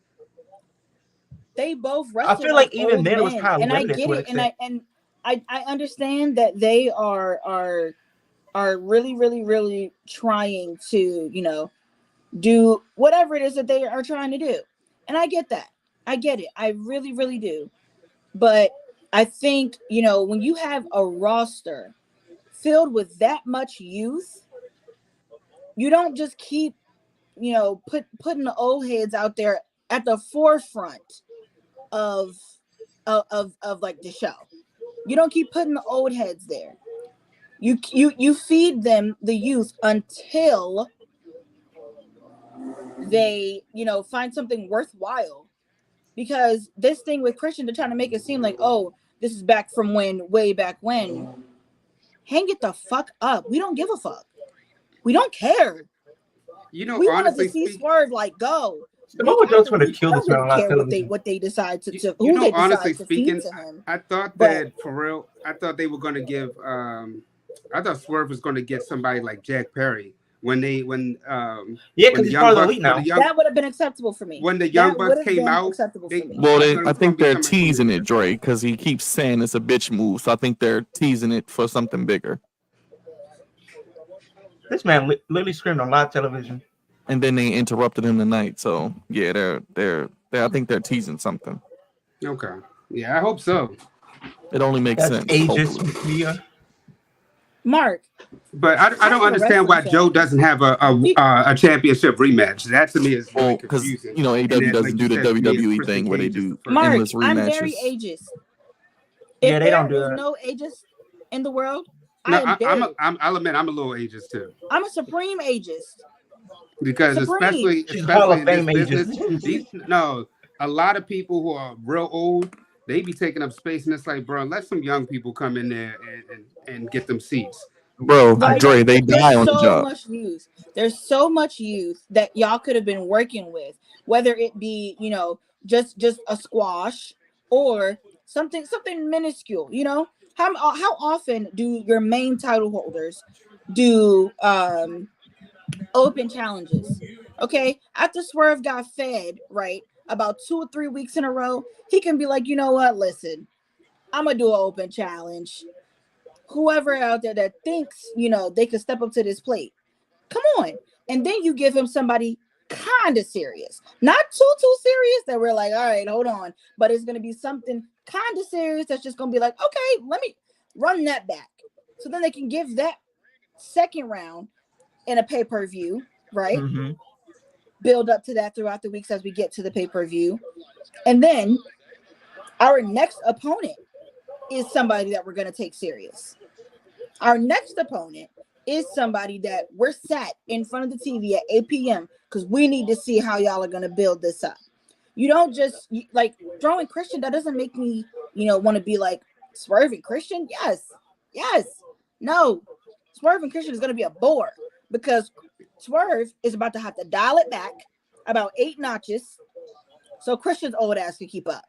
They both wrestled. I feel like even then it was kind of limited. And I get it, and I understand that they are really, really, really trying to, do whatever it is that they are trying to do. And I get that. I get it. I really, really do. But I think, when you have a roster filled with that much youth, you don't just keep, putting the old heads out there at the forefront of like the show. You don't keep putting the old heads there. You feed them the youth until they, find something worthwhile. Because this thing with Christian, they're trying to make it seem like, oh, this is back from way back when. Hang it the fuck up. We don't give a fuck. We don't care. We wanted to see Swerve go. Someone just want to kill this man on live television. What they decide to do. Honestly speaking, I thought that for real, I thought they were going to give. I thought Swerve was going to get somebody like Jack Perry when because he's part of the elite now. That would have been acceptable for me. When the Young Bucks came out, I think they're teasing it, Dre, because he keeps saying it's a bitch move. So I think they're teasing it for something bigger. This man literally screamed on live television. And then they interrupted him tonight. So yeah, they're I think they're teasing something. Okay. Yeah, I hope so. It only makes sense. Ages, Mark. But I don't understand why Joe doesn't have a championship rematch. That to me is really confusing. AEW doesn't do the WWE thing where they do endless rematches. I'm very ageist. Yeah, they don't do that. There's no ageist in the world. I'll admit I'm a little ageist too. I'm a supreme ageist. Because especially in this business, a lot of people who are real old, they be taking up space, and it's like, bro, let some young people come in there and get them seats. Bro, Dre, they die on the job. There's so much youth that y'all could have been working with, whether it be, just a squash or something minuscule. How often do your main title holders do open challenges? Okay, after Swerve got fed about 2 or 3 weeks in a row, he can be like, you know what, listen, I'm gonna do an open challenge. Whoever out there that thinks they could step up to this plate, come on. And then you give him somebody kind of serious, not too serious that we're like, all right, hold on, but it's gonna be something kind of serious that's just gonna be like, okay, let me run that back. So then they can give that second round in a pay-per-view, right? Mm-hmm. Build up to that throughout the weeks as we get to the pay-per-view. And then our next opponent is somebody that we're going to take serious. Our next opponent is somebody that we're sat in front of the TV at 8 p.m. because we need to see how y'all are going to build this up. You don't just like throwing Christian. That doesn't make me, want to be like Swerve and Christian. Yes. No. Swerve and Christian is going to be a bore because Swerve is about to have to dial it back about 8 notches so Christian's old ass can keep up.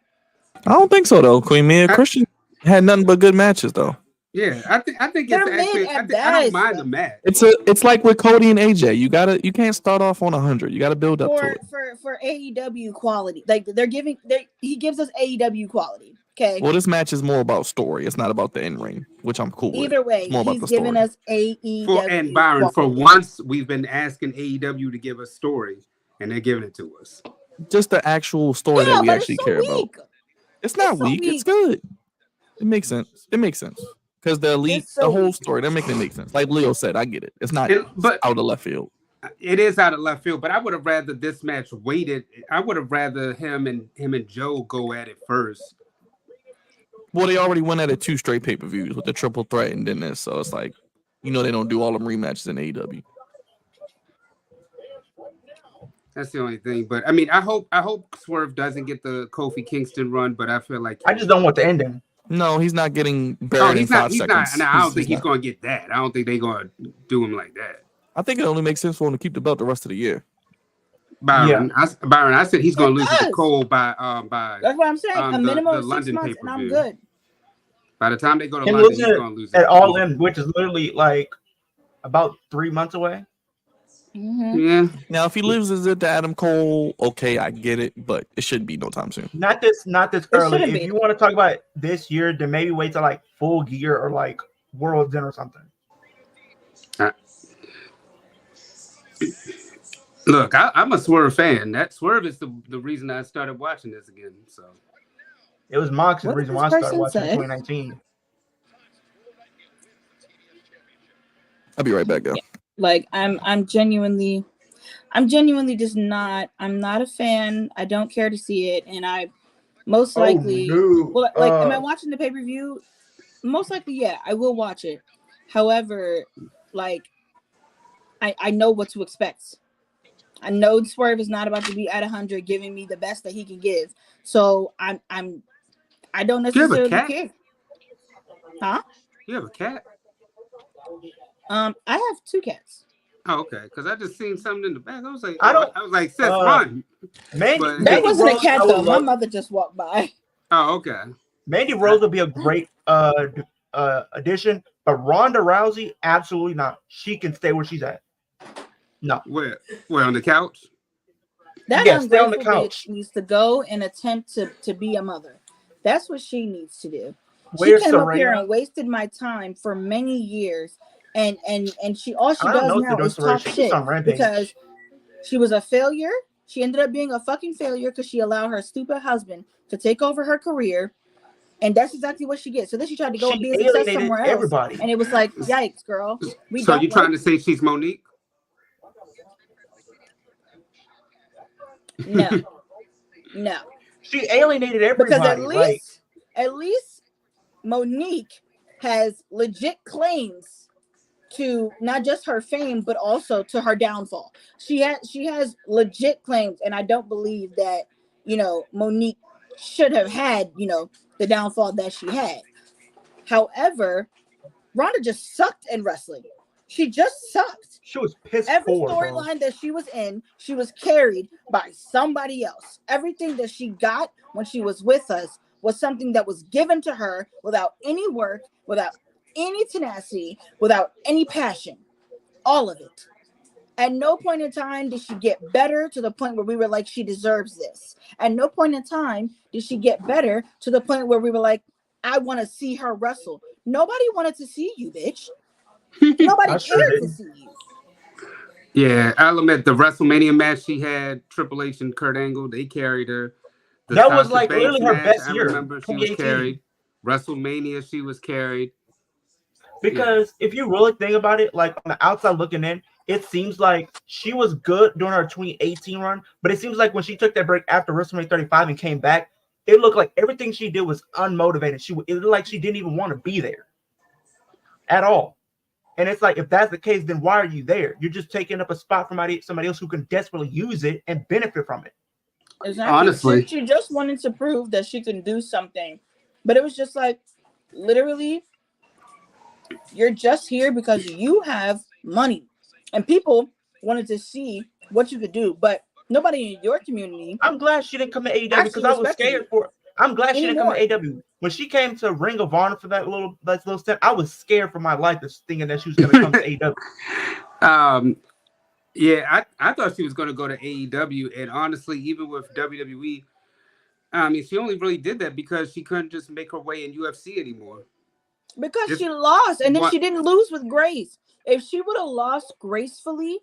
I don't think so though, Queen Mia. Christian had nothing but good matches though. Yeah, I think it's actually. I don't mind the match. It's like with Cody and AJ. You can't start off on 100. You got to build up to it. For AEW quality, like he gives us AEW quality. Okay. Well, this match is more about story. It's not about the in ring, which I'm cool with. Either way, he's giving us AEW. And Byron, for once, we've been asking AEW to give us story, and they're giving it to us. Just the actual story that we actually care about. It's not weak. It's good. It makes sense. Because the elite, the whole story, they're making it make sense. Like Leo said, I get it. It's not out of left field. It is out of left field, but I would have rather this match waited. I would have rather him and Joe go at it first. Well, they already went at it 2 straight pay-per-views with the triple threat and then this. So it's like, they don't do all them rematches in AEW. That's the only thing. But I mean, I hope Swerve doesn't get the Kofi Kingston run, but I feel like I just don't want the ending. No, he's not getting buried in 5 seconds. I don't think he's going to get that. I don't think they're going to do him like that. I think it only makes sense for him to keep the belt the rest of the year. Byron, I said he's going to lose it to Cole by. That's what I'm saying. A minimum of 6 months, and I'm good. By the time they go to London, he's going to lose it at All In, which is literally like about 3 months away. Mm-hmm. Yeah. Now, if he loses it to Adam Cole, okay, I get it, but it shouldn't be no time soon. Not this early. If you want to talk about this year, then maybe wait till like Full Gear or like World's End or something. Look, I'm a Swerve fan. That Swerve is the reason I started watching this again. So it was Mox's reason why I started watching in 2019. I'll be right back, guys. Like I'm genuinely just not. I'm not a fan. I don't care to see it, and I most likely. Well, like, am I watching the pay-per-view? Most likely, yeah, I will watch it. However, like, I know what to expect. I know Swerve is not about to be at 100, giving me the best that he can give. So I don't necessarily care. Huh? You have a cat? I have 2 cats. Oh, okay. Because I just seen something in the back. I was like, sis, run. That wasn't a cat though. My mother just walked by. Oh, okay. Mandy Rose would be a great addition, but Ronda Rousey, absolutely not. She can stay where she's at. No. Where on the couch? That ungrateful bitch needs to go and attempt to be a mother. That's what she needs to do. She came up here and wasted my time for many years, and all she does now is talk shit because she was a failure. She ended up being a fucking failure because she allowed her stupid husband to take over her career, and that's exactly what she gets. So then she tried to go and be a success somewhere else, everybody. And it was like, yikes, girl. So you trying to say she's Monique? No. She alienated everybody. Because at least Monique has legit claims to not just her fame, but also to her downfall. She has legit claims, and I don't believe that, Monique should have had, the downfall that she had. However, Ronda just sucked in wrestling. She just sucked. She was pissed. Every storyline that she was in, she was carried by somebody else. Everything that she got when she was with us was something that was given to her without any work, without any tenacity, without any passion. All of it. At no point in time did she get better to the point where we were like, she deserves this. At no point in time did she get better to the point where we were like, I want to see her wrestle. Nobody wanted to see you, bitch. Nobody cared to see you. Yeah, I'll admit the WrestleMania match she had, Triple H and Kurt Angle, they carried her. That was like literally her best year. I remember she was carried. WrestleMania, she was carried. Because if you really think about it, like on the outside looking in, it seems like she was good during her 2018 run, but it seems like when she took that break after WrestleMania 35 and came back, it looked like everything she did was unmotivated. It looked like she didn't even want to be there at all. And it's like, if that's the case, then why are you there? You're just taking up a spot from somebody else who can desperately use it and benefit from it. Exactly. Honestly, she just wanted to prove that she can do something, but it was just like, literally, you're just here because you have money, and people wanted to see what you could do, but nobody in your community. I'm glad she didn't come to AEW because I was scared for. I'm glad she didn't come to AEW. When she came to Ring of Honor for that little step, I was scared for my life, thinking that she was going to come to AEW. Yeah, I thought she was going to go to AEW, and honestly, even with WWE, I mean, she only really did that because she couldn't just make her way in UFC anymore. Because she lost, and then she didn't lose with grace. If she would have lost gracefully,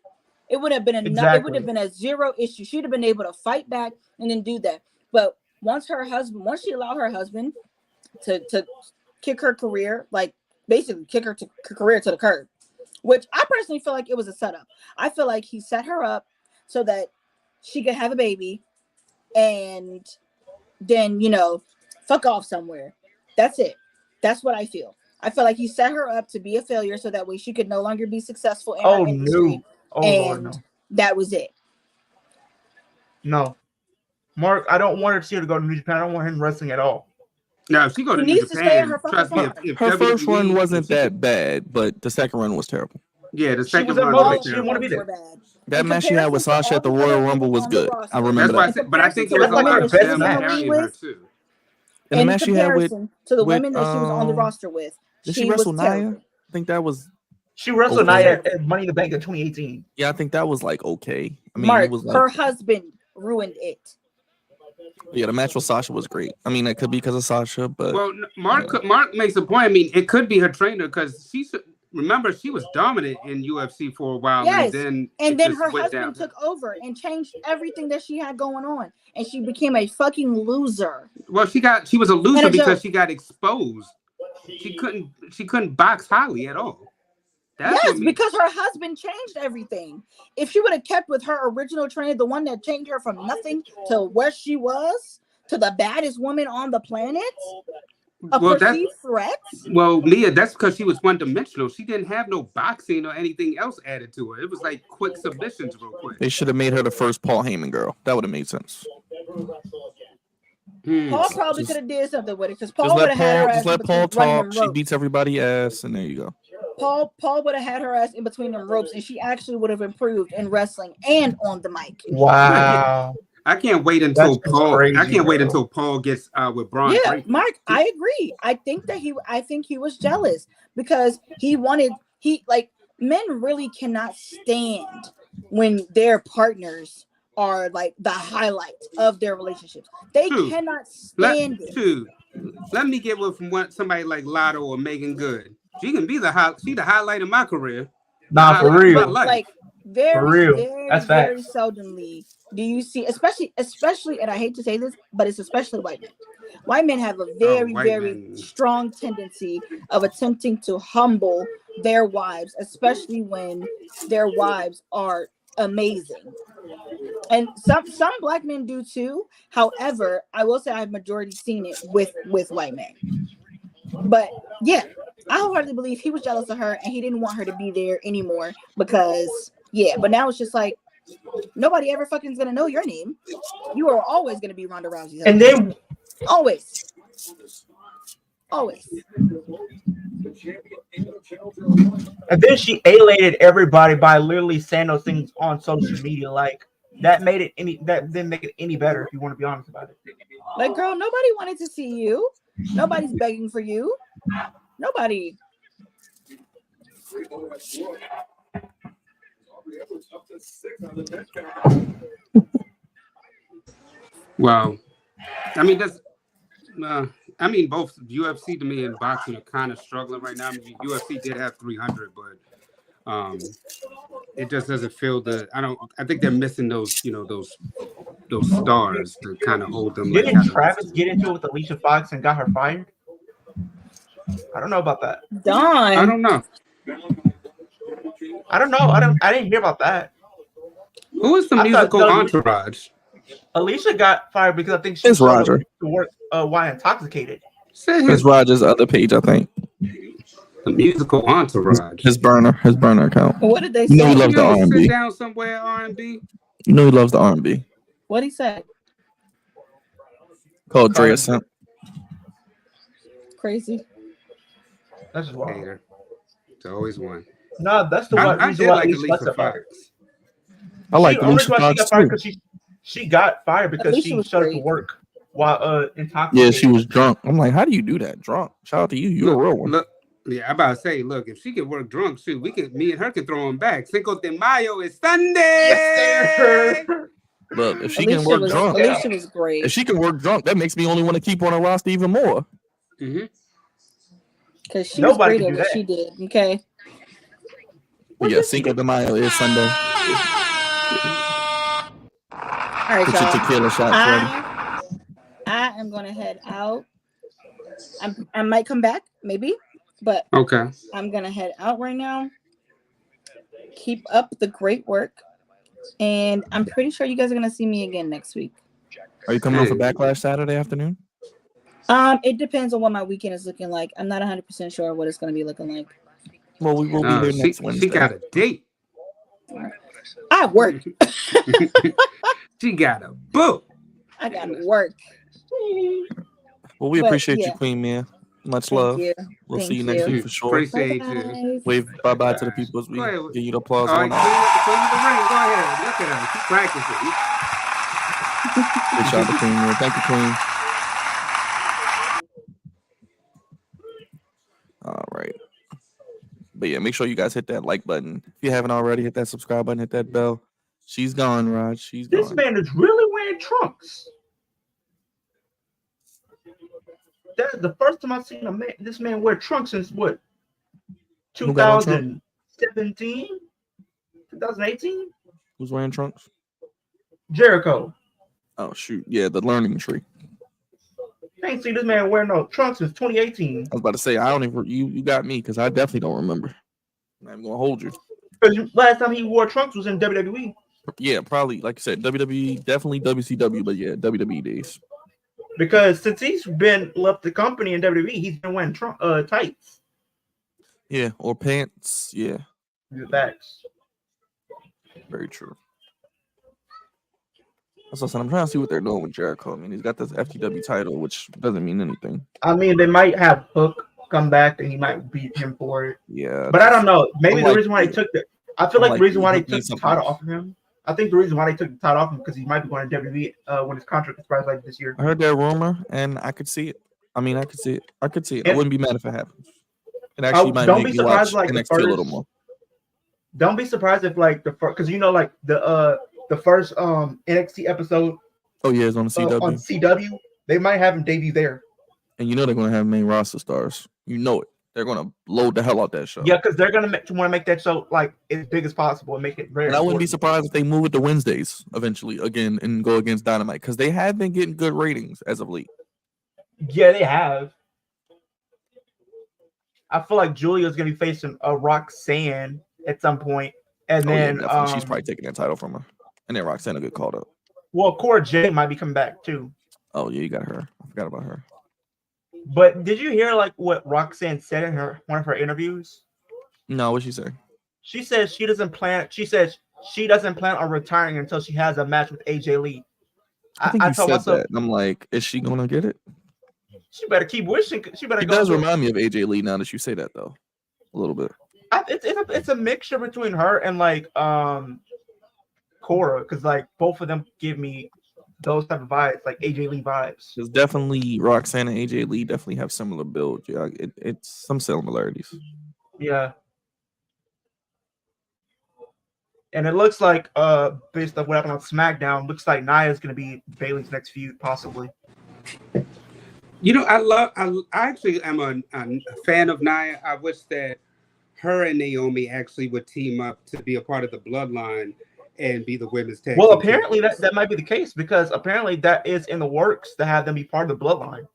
it would have been enough. Exactly. It would have been a zero issue. She'd have been able to fight back and then do that. But once she allowed her husband to kick her career, like basically kick her career to the curb, which I personally feel like it was a setup. I feel like he set her up so that she could have a baby and then, fuck off somewhere. That's it. That's what I feel. I feel like he set her up to be a failure so that way she could no longer be successful in her industry. Lord, no. That was it. No. Mark, I don't want her to go to New Japan. I don't want him wrestling at all. No, if she goes to New Japan, trust me, if her first run wasn't that bad, but the second run was terrible. Yeah, the second run was she didn't want to be there. That match she had with Sasha at the Royal Rumble was good. I remember that. But I think it was a lot of them carrying her too. And the match she had with the women that she was on the roster with, did she wrestle Nia? I think that was. She wrestled Nia at Money in the Bank in 2018. Yeah, I think that was like okay. I mean, Mark, it was like, her husband ruined it. Yeah, the match with Sasha was great. I mean, it could be because of Sasha, but Mark makes a point. I mean, it could be her trainer because she was dominant in UFC for a while. Yes, and then her husband took over and changed everything that she had going on, and she became a fucking loser. Well, she was a loser because she got exposed. She couldn't box Holly at all. Yes, because her husband changed everything. If she would have kept with her original trainer, the one that changed her from nothing to where she was, to the baddest woman on the planet, perceived threat. Well, Leah, that's because she was one-dimensional. She didn't have no boxing or anything else added to her. It was like quick submissions real quick. They should have made her the first Paul Heyman girl. That would have made sense. Paul probably could have did something with it because Paul would have had her ass. Just let Paul talk. She beats everybody ass, and there you go. Paul would have had her ass in between them ropes, and she actually would have improved in wrestling and on the mic. Wow! I can't wait until Paul. Crazy, I can't wait until Paul gets with Braun. Yeah, Mark, I agree. I think he was jealous because men really cannot stand when their partners are like the highlight of their relationships. They cannot stand it. Let me get one from somebody like Lotto or Megan Good. She can be the highlight of my career. Nah, for real. Like very seldomly do you see, especially, and I hate to say this, but it's especially white men. White men have a very strong tendency of attempting to humble their wives, especially when their wives are amazing. And some black men do too. However, I will say I've majority seen it with white men. But yeah, I wholeheartedly believe he was jealous of her and he didn't want her to be there anymore because but now it's just like nobody ever fucking is gonna know your name. You are always gonna be Ronda Rousey. And then always. And then she alienated everybody by literally saying those things on social media. Like that didn't make it any better if you want to be honest about it. Like, girl, nobody wanted to see you. Nobody's begging for you. Nobody. Well, I mean both UFC to me and boxing are kind of struggling right now. I mean, UFC did have 300, but it just doesn't feel I think they're missing those stars to kind of hold them. Didn't Travis get into it with Alicia Fox and got her fired? I don't know about that. Dawn. I don't know. I don't know. I didn't hear about that. Who is the musical entourage? Alicia got fired because I think she It's showed Roger. up to work while intoxicated. It's Roger's other page, I think. The musical entourage. His burner account. What did they You know say? he loves the R&B. Sit down somewhere R&B. You know he loves the R&B. What'd he say? Called Drea Simp. Crazy. That's just wild. Hater. It's always one. No, that's the I reason did why like Alicia Alicia got fired. Fox. I like The only Alicia reason why she Fox got fired too. because she got fired because Alicia she was showed up great. to work while intoxicated. Yeah, she was drunk. I'm like, how do you do that? Drunk. Shout out to you. You're a real one. Look, yeah, I'm about to say, look, if she can work drunk, shoot, me and her can throw him back. Cinco de Mayo is Sunday. Look, if she Alicia can work was, drunk, Alicia was great. if she can work drunk, that makes me only want to keep on a roster even more. Mm-hmm. Because she Nobody was can great do at what that. she did. Okay. But yeah, Cinco de Mayo is Sunday. All right, Put your y'all. tequila shots ready. I am going to head out. I might come back, maybe, but Okay. I'm going to head out right now. Keep up the great work. And I'm pretty sure you guys are going to see me again next week. Are you coming on for Backlash Saturday afternoon? It depends on what my weekend is looking like. I'm not 100% sure what it's going to be looking like. Well, we will be there next Wednesday. She got a date. I work. She got a boo. I got to work. Well, we But, appreciate yeah. you, Queen Mia. Much Thank love. you. We'll Thank see you next you. week for sure. Appreciate you. Bye. Wave bye-bye to the people as we Go ahead. give you the applause. All right, going on. Queen of the ring. Go ahead. Look at her. She's practicing. Good job to Queen Mia. Thank you, Queen. All right. But yeah, make sure you guys hit that like button. If you haven't already, hit that subscribe button, hit that bell. She's gone, Raj. She's This gone. man is really wearing trunks. That is the first time I've seen this man wear trunks since what? Who got on trunks? 2017? 2018? Who's wearing trunks? Jericho. Oh, shoot. Yeah, the learning tree. I ain't seen this man wearing no trunks since 2018. I was about to say, I don't even, you got me because I definitely don't remember. I'm going to hold you. Because last time he wore trunks was in WWE. Yeah, probably, like I said, WWE, definitely WCW, but yeah, WWE days. Because since he's been left the company in WWE, he's been wearing tights. Yeah, or pants. Yeah. Facts. Very true. That's what I said. I'm trying to see what they're doing with Jericho. I mean, he's got this FTW title, which doesn't mean anything. I mean, they might have Hook come back and he might beat him for it. Yeah. But I don't know. Maybe the reason why they they took I feel like the reason why they took the title off of him. I think the reason why they took the title off him because he might be going to WWE when his contract expires like this year. I heard that rumor, and I could see it. I mean, I could see it. I could see it. I wouldn't be mad if it happens. It actually might make me watch NXT a little more. Don't be surprised if like the first, because you know, like the first NXT episode. Oh yeah, it's on the CW. On CW, they might have him debut there. And you know they're gonna have main roster stars. You know it. They're gonna load the hell out that show. Yeah, because they're gonna want to make that show like as big as possible and make it very. And I wouldn't be surprised if they move it to Wednesdays eventually again and go against Dynamite because they have been getting good ratings as of late. Yeah, they have. I feel like Julia's gonna be facing a Roxanne at some point, and then she's probably taking that title from her, and then Roxanne will get called up. Well, Cora Jade might be coming back too. Oh yeah, you got her. I forgot about her. But did you hear like what Roxanne said in one of her interviews? No, what'd she say? She says she doesn't plan. She says she doesn't plan on retiring until she has a match with AJ Lee. I think you said that. I'm like, is she gonna get it? She better keep wishing. She better. It does remind me of AJ Lee now that you say that though, a little bit. It's a mixture between her and like Cora, because like both of them give me those type of vibes, like AJ Lee vibes. Because definitely Roxanne and AJ Lee definitely have similar builds. Yeah, it's some similarities. Yeah. And it looks like, based on what happened on SmackDown, looks like Nia's going to be Bayley's next feud, possibly. You know, I actually am a fan of Nia. I wish that her and Naomi actually would team up to be a part of the Bloodline and be the women's tag. Well, apparently that might be the case because apparently that is in the works to have them be part of the Bloodline.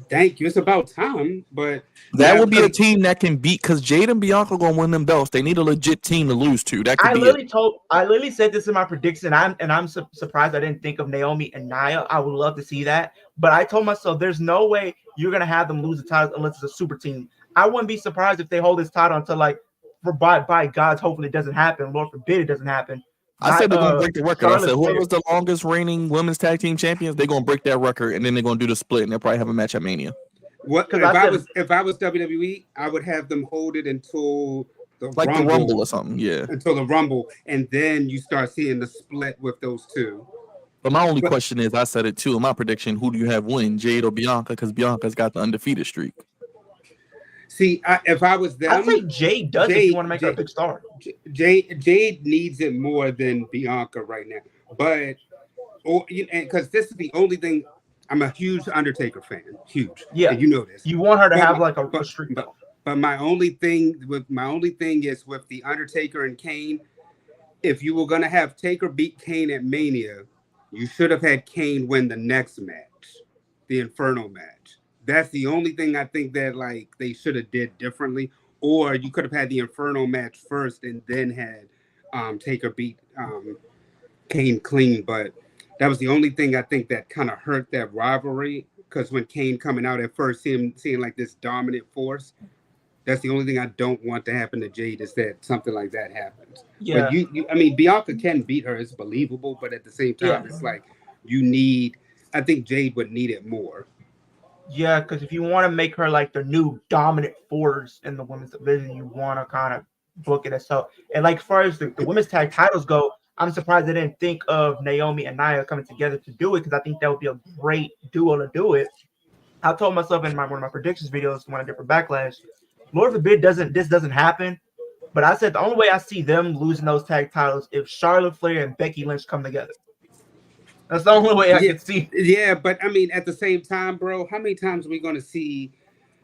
Thank you. It's about time, but that would be a team that can beat, because Jade and Bianca gonna win them belts. They need a legit team to lose to. That could be it. I literally said this in my prediction. I'm surprised I didn't think of Naomi and Nia. I would love to see that, but I told myself there's no way you're gonna have them lose the title unless it's a super team. I wouldn't be surprised if they hold this title until like, by God's, hopefully it doesn't happen. Lord forbid it doesn't happen. I said they're gonna break the record. I said whoever's the longest reigning women's tag team champions, they're gonna break that record, and then they're gonna do the split, and they'll probably have a match at Mania. What if I was WWE, I would have them hold it until the Rumble or something, yeah. Until the Rumble, and then you start seeing the split with those two. But my only question is, I said it too in my prediction, who do you have win, Jade or Bianca? Because Bianca's got the undefeated streak. See, if I was them, I think Jade does if you want to make her a big star. Jade needs it more than Bianca right now. But because this is the only thing. I'm a huge Undertaker fan. Huge. Yeah. And you know this. You want her to have like a streak. But my only thing is with the Undertaker and Kane, if you were gonna have Taker beat Kane at Mania, you should have had Kane win the next match, the Inferno match. That's the only thing I think that like they should have did differently. Or you could have had the Inferno match first and then had Taker beat Kane clean. But that was the only thing I think that kind of hurt that rivalry, because when Kane coming out at first, seeing like this dominant force, that's the only thing I don't want to happen to Jade, is that something like that happens. Yeah. But I mean, Bianca can beat her; it's believable. But at the same time, it's like I think Jade would need it more. Yeah, because if you want to make her like the new dominant force in the women's division, you want to kind of book it as so. And like as far as the women's tag titles go, I'm surprised they didn't think of Naomi and Nia coming together to do it, because I think that would be a great duo to do it. I told myself in one of my predictions videos when I did for Backlash, Lord forbid this doesn't happen, but I said the only way I see them losing those tag titles if Charlotte Flair and Becky Lynch come together. That's the only way I can see. Yeah, but I mean, at the same time, bro, how many times are we going to see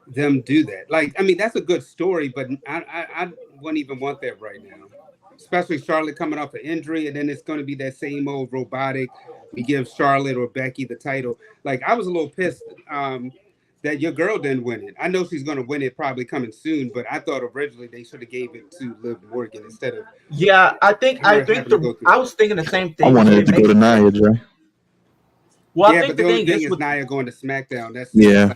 them do that? Like, I mean, that's a good story, but I wouldn't even want that right now. Especially Charlotte coming off an injury, and then it's going to be that same old robotic. We give Charlotte or Becky the title. Like, I was a little pissed that your girl didn't win it. I know she's going to win it probably coming soon, but I thought originally they should have gave it to Liv Morgan instead of. Yeah, I was thinking the same thing. I wanted it to go to Nia, Jay. Well, yeah, I think but the thing is Nia going to SmackDown. That's yeah.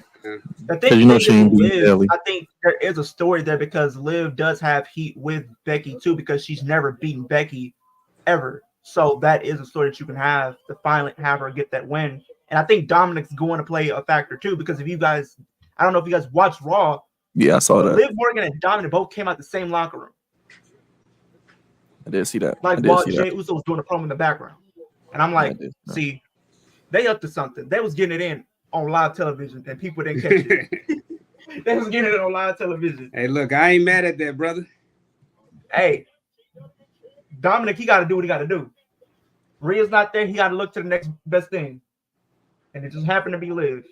The thing Liv, I think there is a story there, because Liv does have heat with Becky too, because she's never beaten Becky ever. So that is a story that you can have to finally have her get that win. And I think Dominic's going to play a factor too, because if you guys, I don't know if you guys watched Raw. Yeah, I saw that. Liv Morgan and Dominic both came out the same locker room. I did see that. Like while Jey Uso was doing a promo in the background. And I'm like, see, they up to something. They was getting it in on live television, and people didn't catch it. They was getting it on live television. Hey, look, I ain't mad at that, brother. Hey, Dominic, he got to do what he got to do. Rhea's not there. He got to look to the next best thing, and it just happened to be Liv.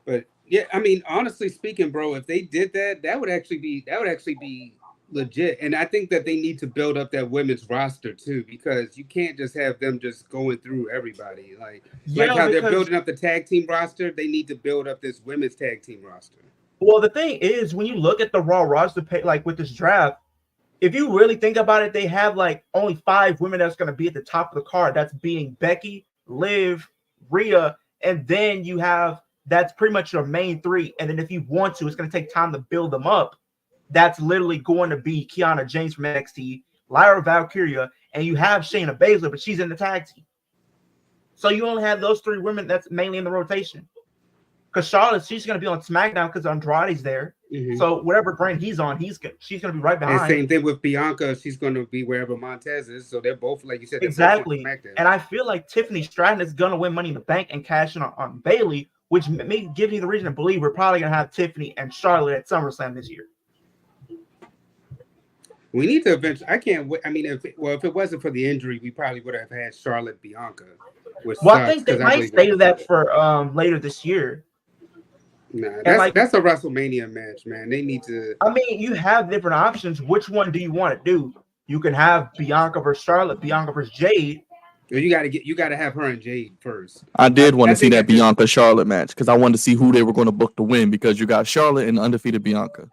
But yeah, I mean, honestly speaking, bro, if they did that, that would actually be legit. And I think that they need to build up that women's roster too, because you can't just have them just going through everybody. Like how they're building up the tag team roster, they need to build up this women's tag team roster. Well, the thing is, when you look at the Raw roster, like with this draft, if you really think about it, they have like only 5 women that's going to be at the top of the card. That's being Becky, Liv, Rhea, and then you have, that's pretty much your main 3. And then if you want to, it's going to take time to build them up. That's literally going to be Kiana James from NXT, Lyra Valkyria, and you have Shayna Baszler, but she's in the tag team. So you only have those 3 women that's mainly in the rotation. Because Charlotte, she's going to be on SmackDown because Andrade's there. Mm-hmm. So whatever brand he's on, she's going to be right behind. And same thing with Bianca. She's going to be wherever Montez is. So they're both, like you said, exactly. And I feel like Tiffany Stratton is going to win Money in the Bank and cash in on Bayley, which may give you the reason to believe we're probably going to have Tiffany and Charlotte at SummerSlam this year. We need to eventually. I can't wait. I mean, if it wasn't for the injury, we probably would have had Charlotte Bianca. I think they might save that for later this year. Nah, that's a WrestleMania match, man. They need to. I mean, you have different options. Which one do you want to do? You can have Bianca versus Charlotte, Bianca versus Jade, You gotta have her and Jade first. I did want to see that Bianca Charlotte match because I wanted to see who they were going to book to win because you got Charlotte and undefeated Bianca.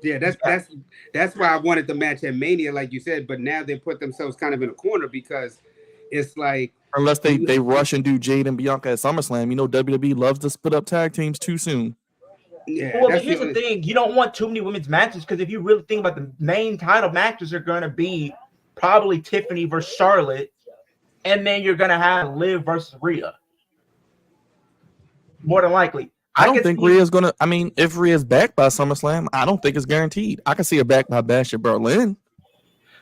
Yeah, that's why I wanted the match at Mania, like you said. But now they put themselves kind of in a corner because it's like unless they rush and do Jade and Bianca at SummerSlam, you know WWE loves to split up tag teams too soon. Yeah, well, but here's the thing: you don't want too many women's matches because if you really think about the main title matches are going to be probably Tiffany versus Charlotte, and then you're going to have Liv versus Rhea. More than likely. I don't think Rhea's going to. I mean, if Rhea's back by SummerSlam, I don't think it's guaranteed. I can see her back by Bash at Berlin.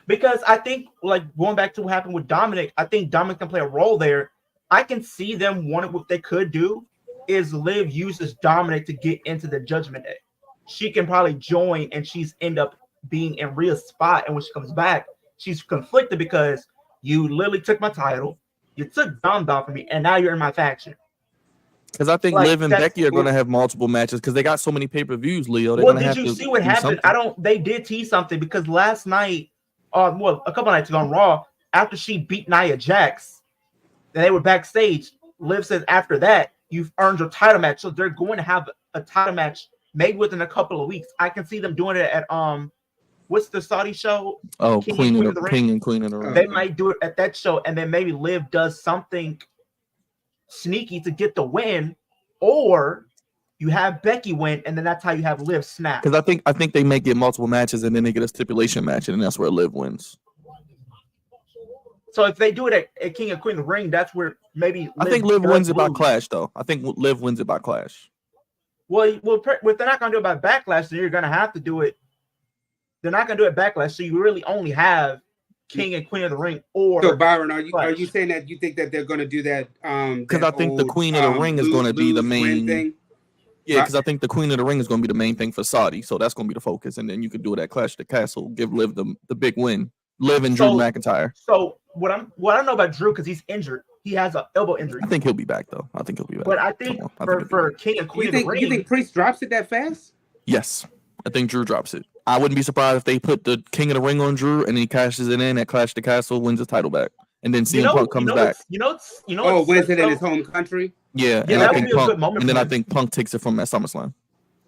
Because I think, like, going back to what happened with Dominic, I think Dominic can play a role there. I can see them wanting what they could do is Liv uses Dominic to get into the Judgment Day. She can probably join and she's end up being in Rhea's spot. And when she comes back, she's conflicted because you literally took my title, you took Dom from me, and now you're in my faction. Because I think Liv and Becky are going to have multiple matches because they got so many pay-per-views, Leo. They're Did you see what happened? They did tease something because last night, a couple nights ago on Raw, after she beat Nia Jax, and they were backstage, Liv says after that, you've earned your title match. So they're going to have a title match maybe within a couple of weeks. I can see them doing it at what's the Saudi show? Oh, King and Queen of the Ring. They might do it at that show, and then maybe Liv does something sneaky to get the win, or you have Becky win, and then that's how you have Liv snap. Because I think they may get multiple matches, and then they get a stipulation match, and that's where Liv wins. So if they do it at King and Queen of the Ring, that's where maybe I think Liv wins it by Clash, though. I think Liv wins it by Clash. Well, if they're not going to do it by Backlash, then you're going to have to do it. They're not going to do it Backlash, so you really only have King and Queen of the Ring. Or so Byron, are you saying that you think that they're going to do that? Because I think the Queen of the Ring is going to be the main thing. Yeah, because I think the Queen of the Ring is going to be the main thing for Saudi, so that's going to be the focus, and then you could do it at Clash of the Castle, give Liv the big win. Liv and Drew McIntyre. So what I know about Drew, because he's injured, he has an elbow injury. I think he'll be back though. But I think for King and Queen of the Ring, you think Priest drops it that fast? Yes, I think Drew drops it. I wouldn't be surprised if they put the King of the Ring on Drew and he cashes it in at Clash of the Castle, wins the title back, and then CM Punk comes back. Wins it in his home country. Yeah, and that would be a good moment. And then I think Punk takes it from at SummerSlam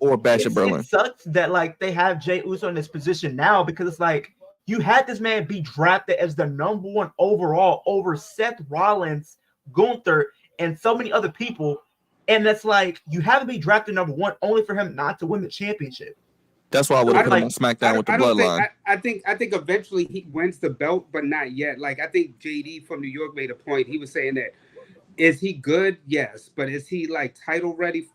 or Bash at Berlin. It sucks that like they have Jey Uso in this position now because it's like you had this man be drafted as the #1 overall over Seth Rollins, Gunther, and so many other people, and that's like you have to be drafted #1 only for him not to win the championship. That's why I would have put him on SmackDown with the Bloodline. I think eventually he wins the belt, but not yet. Like I think JD from New York made a point. He was saying that is he good? Yes, but is he like title ready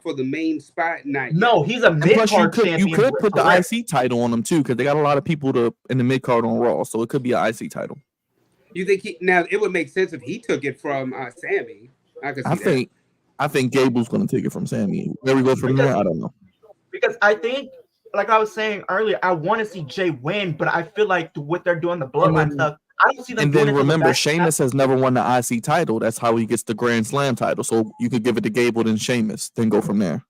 for the main spot? Not yet. No, he's a mid-card champion. You could put the IC title on him too, because they got a lot of people in the mid-card on Raw, so it could be an IC title. You think now it would make sense if he took it from Sammy? I think Gable's going to take it from Sammy. Where we go from there, I don't know. Because I think, like I was saying earlier, I want to see Jay win, but I feel like what they're doing, the Bloodline stuff, I don't see them. And then remember, Sheamus has never won the IC title. That's how he gets the Grand Slam title. So you could give it to Gable and Sheamus, then go from there.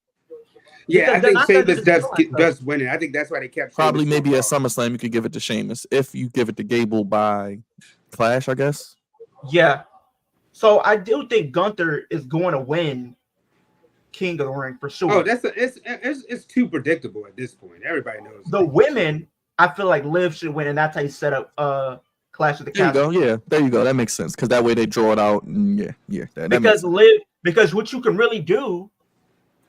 Yeah, I think Sheamus does win it. I think that's why they kept probably maybe at SummerSlam you could give it to Sheamus if you give it to Gable by Clash, I guess. Yeah. So I do think Gunther is going to win King of the Ring for sure. Oh, it's too predictable at this point. Everybody knows. The women, I feel like Liv should win, and that's how you set up Clash of the Castle. There you go. Yeah, there you go. That makes sense because that way they draw it out. And yeah. Because what you can really do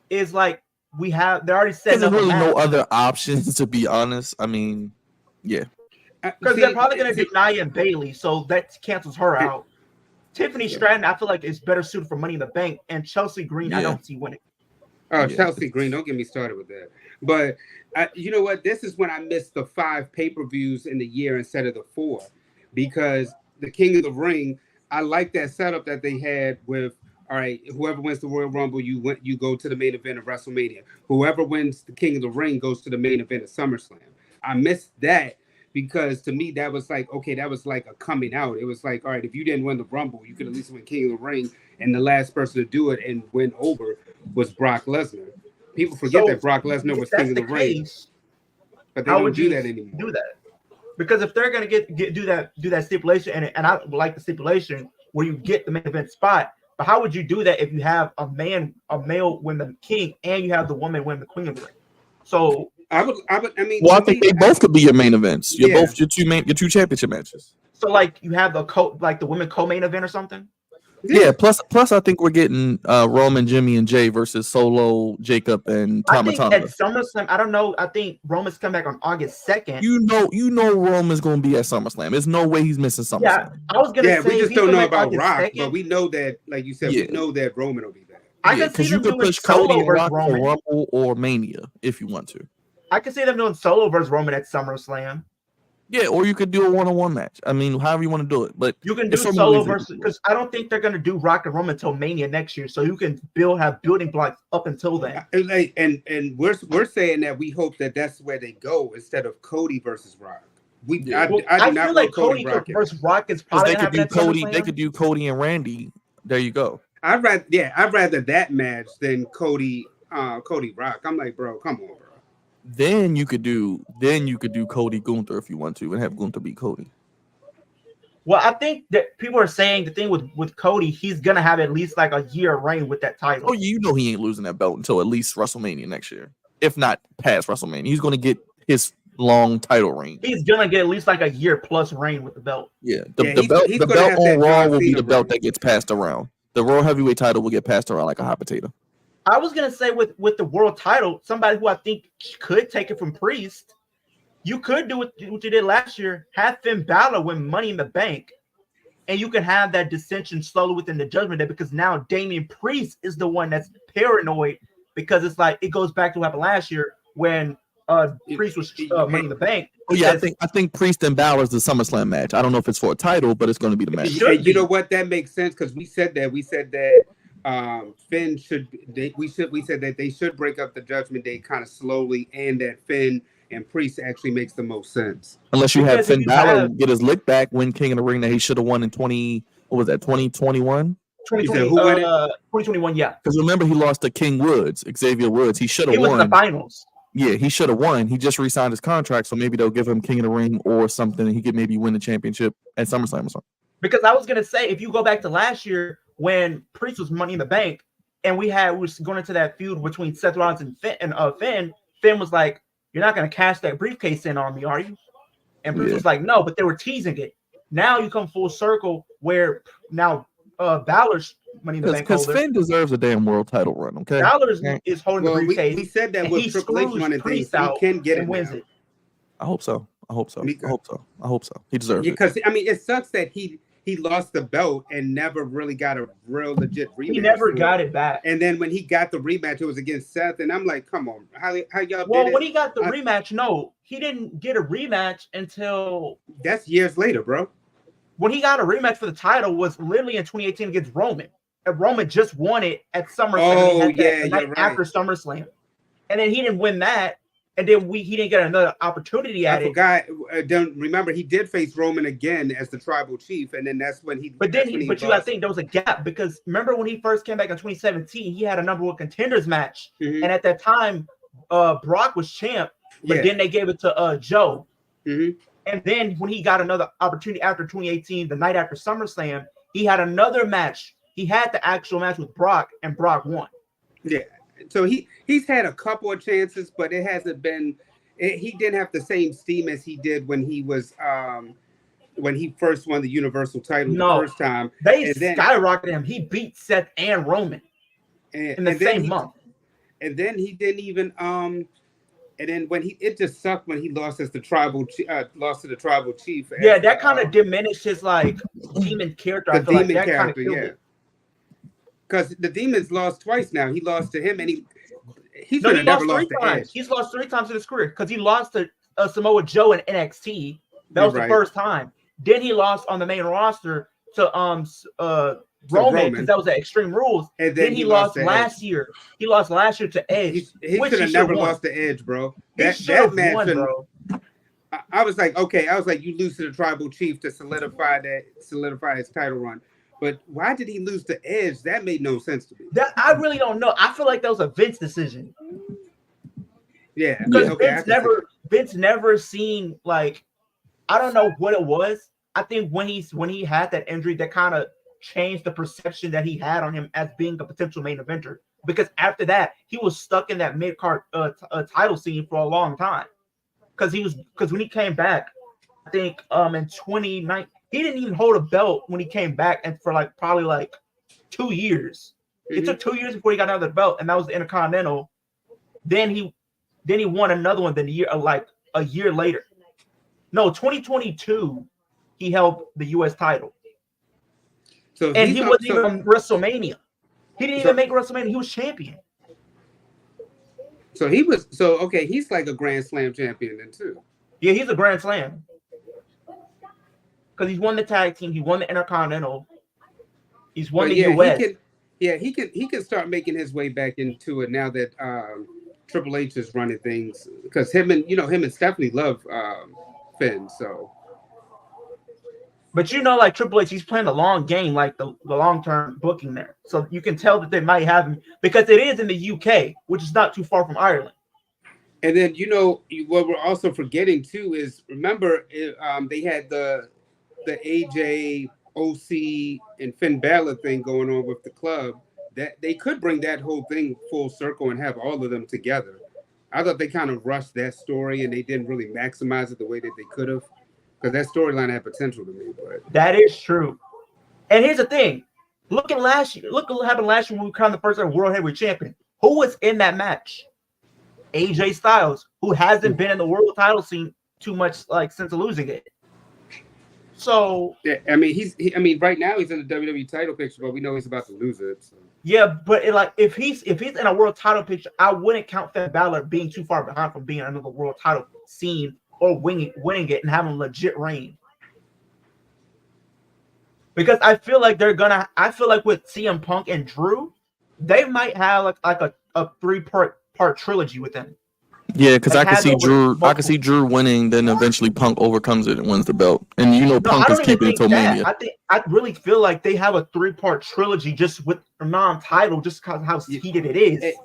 is like they're already setting There's up. There's really no other options, to be honest. I mean, yeah. Because they're probably going to do Nia and Bailey, so that cancels her out. Tiffany Stratton, I feel like is better suited for Money in the Bank, and Chelsea Green, I don't see winning. Oh, Chelsea Green, don't get me started with that. But you know what? This is when I missed the 5 pay-per-views in the year instead of the 4, because the King of the Ring, I like that setup that they had with, all right, whoever wins the Royal Rumble, you go to the main event of WrestleMania. Whoever wins the King of the Ring goes to the main event of SummerSlam. I missed that. Because to me, that was like, okay, that was like a coming out. It was like, all right, if you didn't win the Rumble, you could at least win King of the Ring. And the last person to do it and win over was Brock Lesnar. People forget that Brock Lesnar was King of the Ring. But they don't do that anymore. Because if they're gonna do that stipulation, and I like the stipulation where you get the main event spot, but how would you do that if you have a male win the king and you have the woman win the queen of the ring? So I mean, well, I think they both could be your main events. You're both your two championship matches. So like you have the women co-main event or something. Yeah. Plus, I think we're getting Roman, Jimmy, and Jay versus Solo, Jacob, and Tama Tonga. At SummerSlam, I don't know. I think Roman's come back on August 2nd. You know Roman's going to be at SummerSlam. There's no way he's missing SummerSlam. Yeah, I was gonna say we just don't know about Rock, 2nd, but we know that, like you said, we know that Roman will be there. I can see you them could doing push Cody and versus Rock for Roman. Rumble or Mania if you want to. I can see them doing Solo versus Roman at SummerSlam. Yeah, or you could do a one-on-one match. I mean, however you want to do it. But you can do Solo versus, because I don't think they're going to do Rock and Roman until Mania next year. So you can have building blocks up until then. And we're saying that we hope that that's where they go instead of Cody versus Rock. I feel like Cody versus Rock is probably they could do Cody. They could do Cody and Randy. There you go. I'd rather that match than Cody Rock. I'm like, bro, come on, bro. Then you could do Cody Gunther if you want to, and have Gunther beat Cody. Well, I think that people are saying the thing with Cody, he's gonna have at least like a year reign with that title. Oh, you know he ain't losing that belt until at least WrestleMania next year, if not past WrestleMania. He's gonna get his long title reign. He's gonna get at least like a year plus reign with the belt. Yeah, the belt on Raw will be the belt that gets passed around. The Raw Heavyweight title will get passed around like a hot potato. I was gonna say with the world title, somebody who I think could take it from Priest, you could do what you did last year, have Finn Balor win Money in the Bank, and you can have that dissension slowly within the Judgment Day, because now Damian Priest is the one that's paranoid, because it's like it goes back to what happened last year when Priest was Money in the Bank. Oh yeah, I think Priest and Balor is the SummerSlam match. I don't know if it's for a title, but it's going to be the match. You know what? That makes sense, because we said that. Finn should. We said that they should break up the Judgment Day kind of slowly, and that Finn and Priest actually makes the most sense. Unless you have Finn Balor get his lick back, win King of the Ring that he should have won in 2021. 2021, yeah. Because remember, he lost to King Woods, Xavier Woods. He should have won. He was in the finals. Yeah, he should have won. He just re-signed his contract, so maybe they'll give him King of the Ring or something, and he could maybe win the championship at SummerSlam or something. Because I was gonna say, if you go back to last year when Priest was Money in the Bank, and we was going into that feud between Seth Rollins and Finn. Finn was like, "You're not gonna cash that briefcase in on me, are you?" And Priest was like, "No," but they were teasing it. Now you come full circle where now Balor's Money in the Bank holder. Because Finn deserves a damn world title run. Okay, Balor is holding the briefcase. We said that with Triple H running things, he can get it. Wins it. I hope so. He deserves it. Because I mean, it sucks that he lost the belt and never really got a real legit rematch. He never got it back. And then when he got the rematch, it was against Seth. And I'm like, come on, how y'all did it? Well, when he got the rematch, no, he didn't get a rematch until... That's years later, bro. When he got a rematch for the title was literally in 2018 against Roman. And Roman just won it at SummerSlam. Oh, yeah, you're right. After SummerSlam. And then he didn't win that. And then he didn't get another opportunity at it. I forgot. Don't remember, he did face Roman again as the tribal chief, and then that's when he. But you gotta think there was a gap, because remember when he first came back in 2017, he had a number one contenders match, and at that time, Brock was champ, but then they gave it to Joe, and then when he got another opportunity after 2018, the night after SummerSlam, he had another match. He had the actual match with Brock, and Brock won. Yeah. So he's had a couple of chances, but it hasn't been. He didn't have the same steam as he did when he was when he first won the Universal title the first time. They skyrocketed him. He beat Seth and Roman in the same month. And then he didn't even and then when it just sucked when he lost as the tribal lost to the tribal chief. Yeah, that kind of diminished his like demon character. The demon character, yeah. Because the Demon's lost twice now. He lost to him, and he's never lost to Edge. He's lost 3 times in his career, because he lost to Samoa Joe in NXT. That was the first time. Then he lost on the main roster to Roman, because that was at Extreme Rules. And then he lost last year. He lost last year to Edge. He should have never lost to Edge, bro. That match, bro. I was like, okay. I was like, you lose to the tribal chief to solidify his title run. But why did he lose to Edge? That made no sense to me. That I really don't know. I feel like that was a Vince decision. Yeah, because Vince never seen like I don't know what it was. I think when he had that injury, that kind of changed the perception that he had on him as being a potential main eventer. Because after that, he was stuck in that mid card title scene for a long time. Because when he came back, I think in 2019, he didn't even hold a belt when he came back, and for probably 2 years. It took 2 years before he got another belt, and that was the Intercontinental. Then he won another one. Then a year later. No, 2022, he held the U.S. title. So and he wasn't even on WrestleMania. He didn't even make WrestleMania. He was champion. So he was okay. He's like a Grand Slam champion then too. Yeah, he's a Grand Slam because he's won the tag team. He won the Intercontinental. He's won the U.S. He can start making his way back into it now that Triple H is running things, because him and Stephanie love Finn. So, but Triple H, he's playing the long game, like the long-term booking there. So you can tell that they might have him, because it is in the UK, which is not too far from Ireland. And then what we're also forgetting too is, remember they had the AJ, OC, and Finn Balor thing going on with the club. That they could bring that whole thing full circle and have all of them together. I thought they kind of rushed that story and they didn't really maximize it the way that they could have, because that storyline had potential to me. But that is true. And here's the thing: look at last year. Look at what happened last year when we crowned the first ever World Heavyweight Champion. Who was in that match? AJ Styles, who hasn't been in the world title scene too much since losing it. So yeah, I mean, right now he's in the WWE title picture, but we know he's about to lose it. So. Yeah, but if he's in a world title picture, I wouldn't count Finn Balor being too far behind from being another world title scene or winning it and having a legit reign. Because I feel like with CM Punk and Drew, they might have a 3-part trilogy with them. Yeah, because I can see Drew winning, then eventually Punk overcomes it and wins the belt. And Punk is keeping it till Mania. I really feel like they have a 3-part trilogy just with a non-title, just because of how heated it is.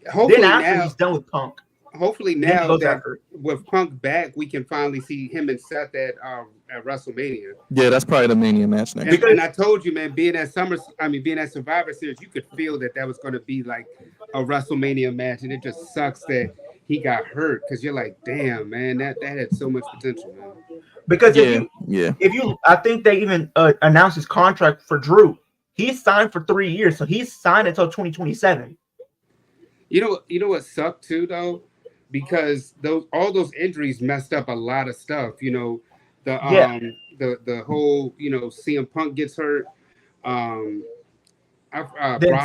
Hopefully then after now, he's done with Punk. Hopefully now that with Punk back, we can finally see him and Seth at WrestleMania. Yeah, that's probably the Mania match next. And I told you, man, being at Survivor Series, you could feel that was going to be like a WrestleMania match, and it just sucks that he got hurt, because you're like, damn, man, that had so much potential, man. Because I think they even announced his contract for Drew. He's signed for 3 years, so he's signed until 2027. You know what sucked too, though, because all those injuries messed up a lot of stuff. The whole CM Punk gets hurt. Brock,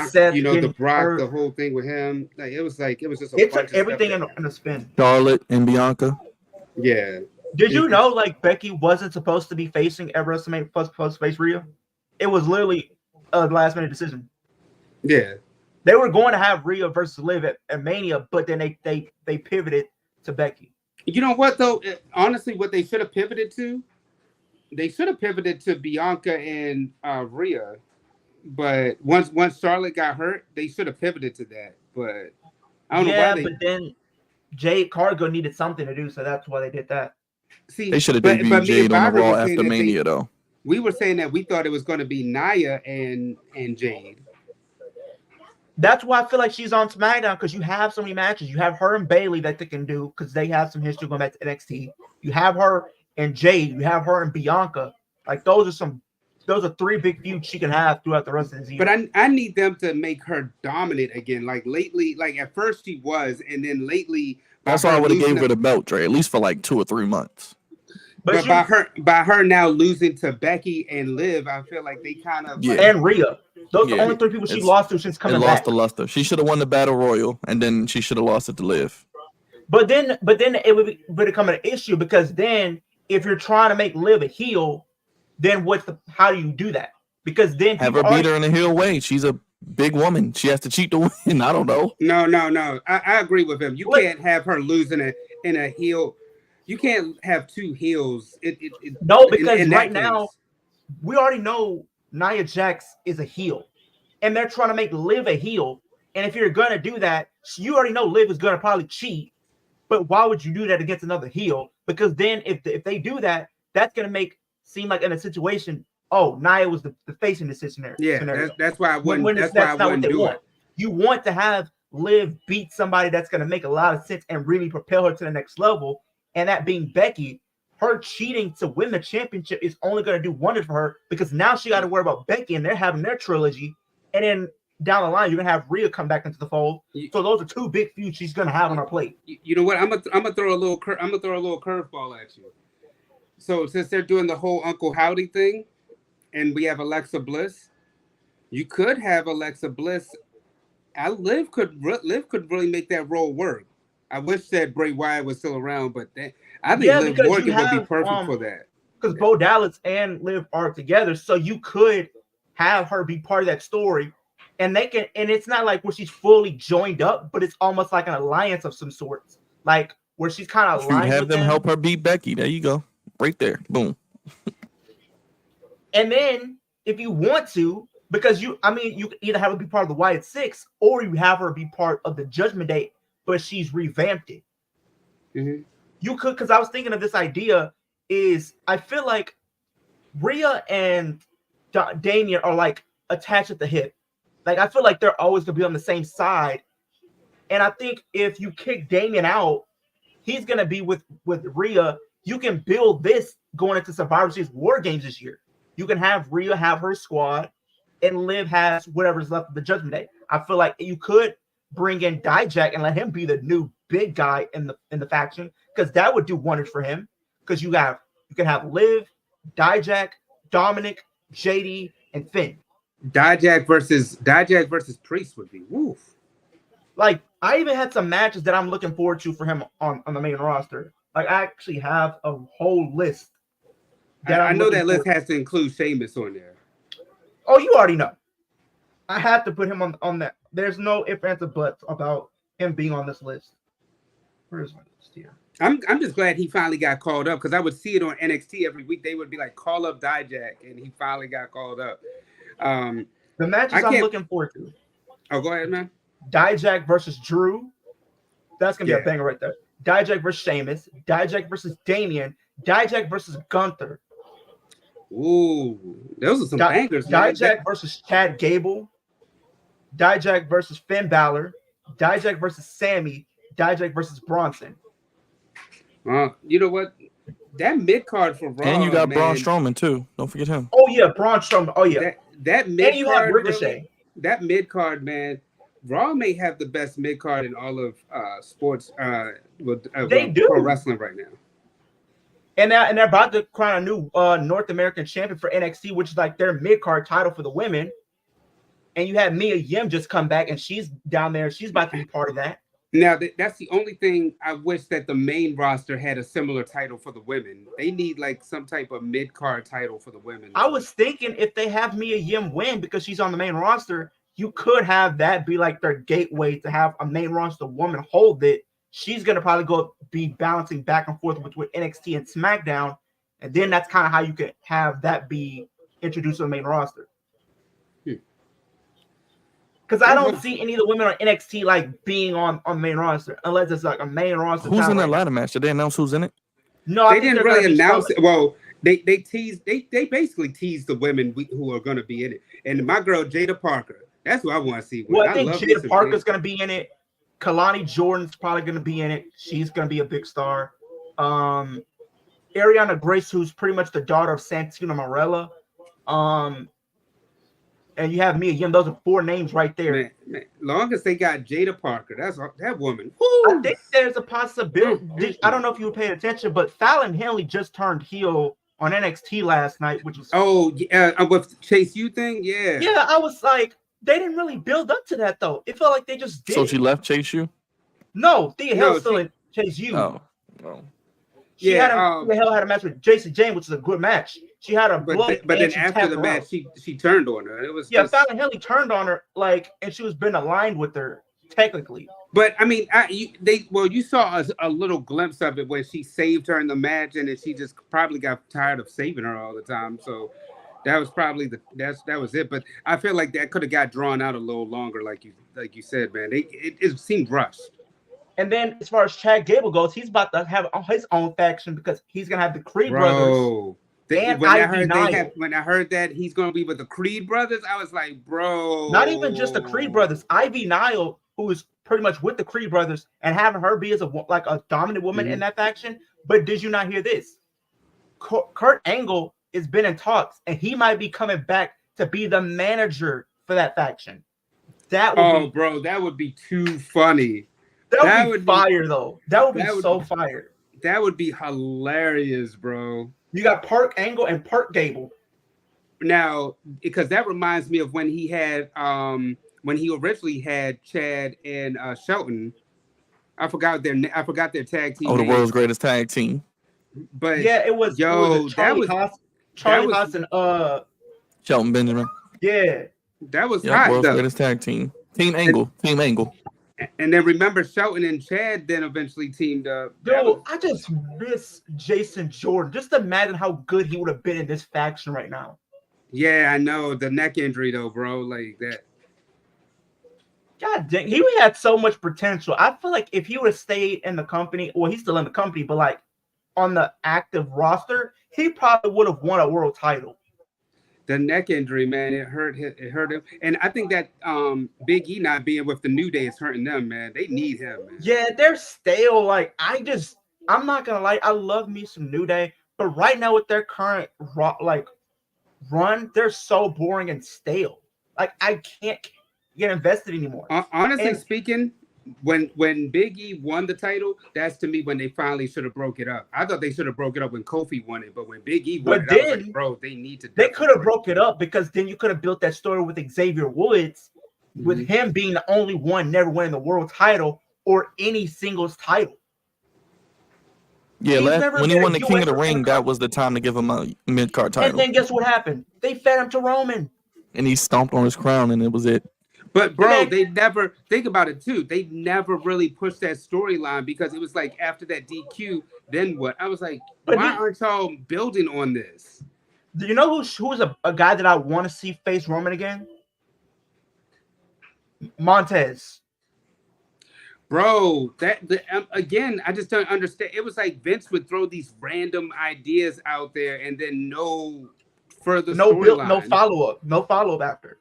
Seth the whole thing with him, it was just it took everything in a spin. Charlotte and Bianca. Yeah. Did you know Becky wasn't supposed to be facing at WrestleMania plus face Rhea? It was literally a last minute decision. Yeah. They were going to have Rhea versus Liv at Mania, but then they pivoted to Becky. You know what though? Honestly, what they should have pivoted to Bianca and Rhea. But once Charlotte got hurt, they should have pivoted to that. But I don't know why but then Jade Cargo needed something to do, so that's why they did that. See, they should have debuted Jade on the Raw after Mania, though. We were saying that we thought it was going to be Nia and Jade. That's why I feel like she's on SmackDown, because you have so many matches. You have her and Bayley that they can do, because they have some history going back to NXT. You have her and Jade. You have her and Bianca. Those are 3 big feuds she can have throughout the rest of the year. But I need them to make her dominant again. Lately, at first she was, and then lately. That's why I would have gave her the belt, Dre, at least for 2 or 3 months. But by her now losing to Becky and Liv, I feel like they kind of and Rhea. Those are the only 3 people she lost to since coming back. Lost the luster. She should have won the Battle Royal, and then she should have lost it to Liv. But then it would become an issue, because then if you're trying to make Liv a heel, then how do you do that? Because then have her beat her in a heel way. She's a big woman. She has to cheat to win. I don't know. No. I agree with him. You can't have her losing in a heel. You can't have 2 heels. Because right now we already know Nia Jax is a heel, and they're trying to make Liv a heel. And if you're gonna do that, you already know Liv is gonna probably cheat. But why would you do that against another heel? Because then if they do that, that's gonna seem like in a situation, oh, Nia was the face in this scenario. Yeah, that's why I wouldn't. That's not why I what they wouldn't do want. it. You want to have Liv beat somebody that's gonna make a lot of sense and really propel her to the next level, and that being Becky. Her cheating to win the championship is only going to do wonders for her because now she got to worry about Becky and they're having their trilogy. And then down the line, you're going to have Rhea come back into the fold. So those are two big feuds she's going to have on her plate. You know what? I'm gonna throw a little curveball at you. So since they're doing the whole Uncle Howdy thing, and we have Alexa Bliss, you could have Alexa Bliss. Liv could really make that role work. I wish that Bray Wyatt was still around, but I think Liv Morgan would be perfect for that. Because Bo Dallas and Liv are together, so you could have her be part of that story, and it's not like where she's fully joined up, but it's almost like an alliance of some sorts, like where she's kind of aligned. You have them help her beat Becky. There you go, right there, boom. And then if you want to, because you can either have her be part of the Wyatt Six, or you have her be part of the Judgment Day. But she's revamped it. Mm-hmm. You could, because I was thinking of this idea is I feel like Rhea and Damian are like attached at the hip. Like I feel like they're always gonna be on the same side. And I think if you kick Damian out, he's gonna be with Rhea. You can build this going into Survivor Series War Games this year. You can have Rhea have her squad, and Liv has whatever's left of the Judgment Day. I feel like you could bring in Dijak and let him be the new big guy in the faction, because that would do wonders for him. Because you can have Liv, Dijak, Dominic, JD, and Finn. Dijak versus Priest would be woof. Like I even had some matches that I'm looking forward to for him on the main roster. Like I actually have a whole list. I know that list has to include Sheamus on there. Oh, you already know. I have to put him on that. There's no ifs, ands, or buts about him being on this list. Where's my list here? I'm just glad he finally got called up, because I would see it on NXT every week. They would be like, call up Dijak, and he finally got called up. The matches I'm looking forward to. Oh, go ahead, man. Dijak versus Drew. That's going to be a banger right there. Dijak versus Sheamus. Dijak versus Damian. Dijak versus Gunther. Ooh, those are some bangers. Dijak versus Chad Gable. Dijak versus Finn Balor. Dijak versus Sammy. Dijak versus Bronson. You know what? That mid card for Raw. And you got Braun Strowman too. Don't forget him. Oh yeah, Braun Strowman. Oh yeah. That mid card. And you have Ricochet. Really, that mid card, man. Raw may have the best mid card in all of sports. They do pro wrestling right now. And they're about to crown a new North American champion for NXT, which is like their mid card title for the women. And you have Mia Yim just come back, and she's down there. She's about to be part of that. Now, that's the only thing I wish that the main roster had a similar title for the women. They need like some type of mid-card title for the women. I was thinking if they have Mia Yim win because she's on the main roster, you could have that be like their gateway to have a main roster woman hold it. She's going to probably be bouncing back and forth with NXT and SmackDown. And then that's kind of how you could have that be introduced to the main roster. Because I don't see any of the women on NXT like being on main roster unless it's like a main roster. Who's in that ladder match? Did they announce who's in it? No, they didn't really announce it. Well, they teased. They basically teased the women who are going to be in it. And my girl Jada Parker, that's who I want to see. Well, I think Jada Parker's going to be in it. Kalani Jordan's probably going to be in it. She's going to be a big star. Ariana Grace, who's pretty much the daughter of Santino Marella. And you have Mia Yim. Those are 4 names right there. Man, long as they got Jada Parker, that's that woman. Woo! I think there's a possibility. I don't know if you were paying attention, but Fallon Henley just turned heel on NXT last night, which was with Chase U thing. Yeah, I was like, they didn't really build up to that though. It felt like they just did. So she left Chase U? No, Thea Hill still in Chase U. Oh. Thea Hill had a match with Jacy Jayne, which is a good match. She had a but then after the match, she turned on her. It was Fallon Henley turned on her and she was been aligned with her technically. But I mean, you saw a little glimpse of it when she saved her in the match, and then she just probably got tired of saving her all the time. So that was probably that was it. But I feel like that could have got drawn out a little longer, like you said, man. It seemed rushed. And then as far as Chad Gable goes, he's about to have his own faction because he's gonna have the Creed brothers. When I heard that he's gonna be with the Creed brothers, I was like, bro. Not even just the Creed brothers. Ivy Nile, who is pretty much with the Creed brothers, and having her be as a dominant woman in that faction. But did you not hear this? Kurt Angle has been in talks, and he might be coming back to be the manager for that faction. That would bro, that would be too funny. That would be fire, though. That would be so fire. That would be hilarious, bro. You got Park Angle and Park Gable. Now, because that reminds me of when he had when he originally had Chad and Shelton. I forgot their tag team. Oh, the world's greatest tag team. But yeah, it was Charlie Haas and Shelton Benjamin. Yeah. That was hot. World's greatest tag team. Team Angle. And then remember Shelton and Chad then eventually teamed up. Dude, I just miss Jason Jordan. Just imagine how good he would have been in this faction right now. Yeah, I know. The neck injury though, bro. Like that. God dang, he had so much potential. I feel like if he would have stayed in the company, well, he's still in the company, but like on the active roster, he probably would have won a world title. The neck injury, man, it hurt him. And I think that Big E not being with the New Day is hurting them, man. They need him, man. Yeah, they're stale. Like, I'm not gonna lie, I love me some New Day, but right now with their current run, they're so boring and stale. Like, I can't get invested anymore. Honestly speaking, when Big E won the title, that's to me when they finally should have broke it up. I thought they should have broke it up when Kofi won it, but when Big E won it, I was like, bro, they need to. They could have broke it up because then you could have built that story with Xavier Woods, with him being the only one never winning the world title or any singles title. Yeah, when he won the King of the Ring, that was the time to give him a mid-card title. And then guess what happened? They fed him to Roman. And he stomped on his crown, and it was it. But bro, they never think about it too. They never really pushed that storyline because it was like after that DQ, then what? I was like, why aren't y'all building on this? Do you know who's a guy that I want to see face Roman again? Montez. Bro, again, I just don't understand. It was like Vince would throw these random ideas out there and then no further storyline. No follow-up after.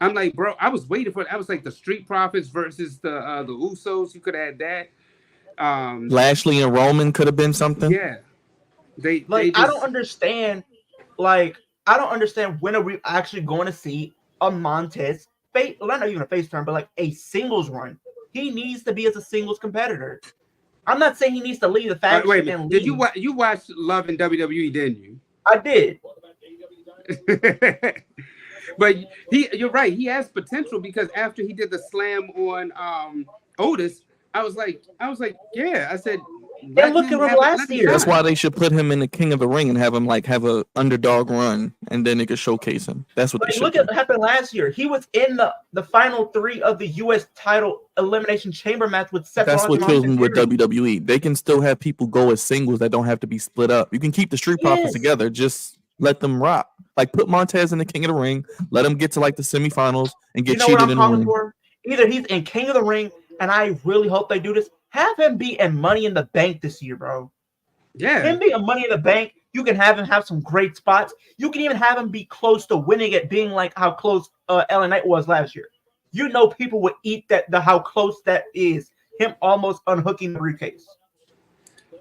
I'm like, bro, I was waiting for it. I was like the Street Profits versus the Usos. You could have had that. Lashley and Roman could have been something. Yeah. I don't understand. Like, I don't understand when are we actually going to see a Montez not even a face turn, but like a singles run. He needs to be as a singles competitor. I'm not saying he needs to leave the faction. Wait a minute. Did you watch Love in WWE, didn't you? I did. But you're right. He has potential because after he did the slam on Otis, I was like, yeah. I said, and look at him last year. That's why they should put him in the King of the Ring and have him have a underdog run, and then they could showcase him. That's what they should. Look at what happened last year. He was in the final 3 of the U.S. title elimination chamber match with Seth Rollins. That's what kills me with WWE. They can still have people go as singles that don't have to be split up. You can keep the Street Profits together. Just let them rock. Like, put Montez in the King of the Ring, let him get to the semifinals and get cheated in the ring. Either he's in King of the Ring, and I really hope they do this. Have him be in Money in the Bank this year, bro. Yeah. Him be in Money in the Bank. You can have him have some great spots. You can even have him be close to winning it, being like how close LA Knight was last year. You know, people would eat how close that is. Him almost unhooking the briefcase.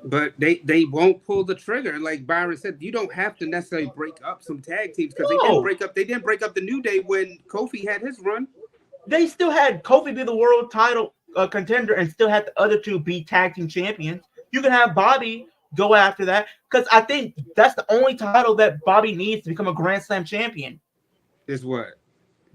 But they won't pull the trigger. Like Byron said, you don't have to necessarily break up some tag teams because they didn't break up the New Day when Kofi had his run. They still had Kofi be the world title contender and still had the other 2 be tag team champions. You can have Bobby go after that because I think that's the only title that Bobby needs to become a Grand Slam champion. Is what?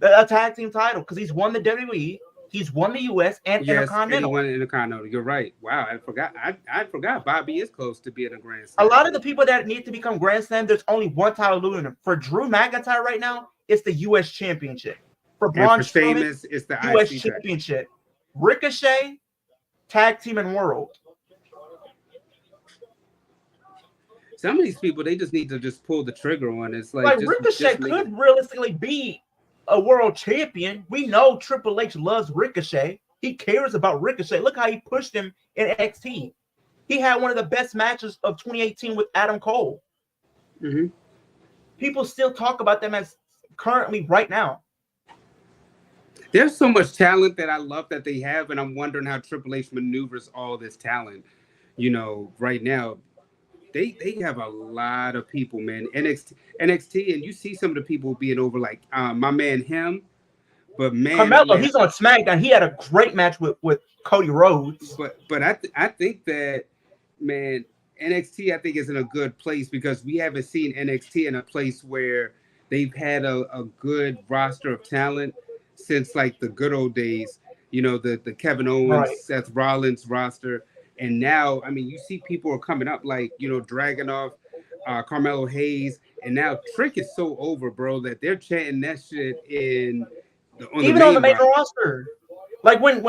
A tag team title because he's won the WWE. He's won the U.S. and Intercontinental. And he won the Intercontinental. You're right. Wow, I forgot. I forgot Bobby is close to being a Grand Slam. A lot of the people that need to become Grand Slam, there's only one title losing them. For Drew McIntyre right now, it's the U.S. Championship. For Braun Strowman, it's the U.S. IC Championship. Ricochet, Tag Team and World. Some of these people, they just need to just pull the trigger on it. It's like Ricochet could realistically be a world champion. We know Triple H loves Ricochet. He cares about Ricochet. Look how he pushed him in NXT. He had one of the best matches of 2018 with Adam Cole. Mm-hmm. People still talk about them as currently right now. There's so much talent that I love that they have, and I'm wondering how Triple H maneuvers all this talent. You know, right now, they have a lot of people, man. NXT, and you see some of the people being over, like my man him. But man, Carmelo, man, he's on SmackDown. He had a great match with Cody Rhodes. But I think that, man, NXT I think is in a good place because we haven't seen NXT in a place where they've had a good roster of talent since like the good old days. You know, the Kevin Owens, Right. Seth Rollins roster, and now I mean you see people are coming up like Dragunov, Carmelo Hayes, and now Trick is so over, bro, that they're chanting that shit on the main roster. Like when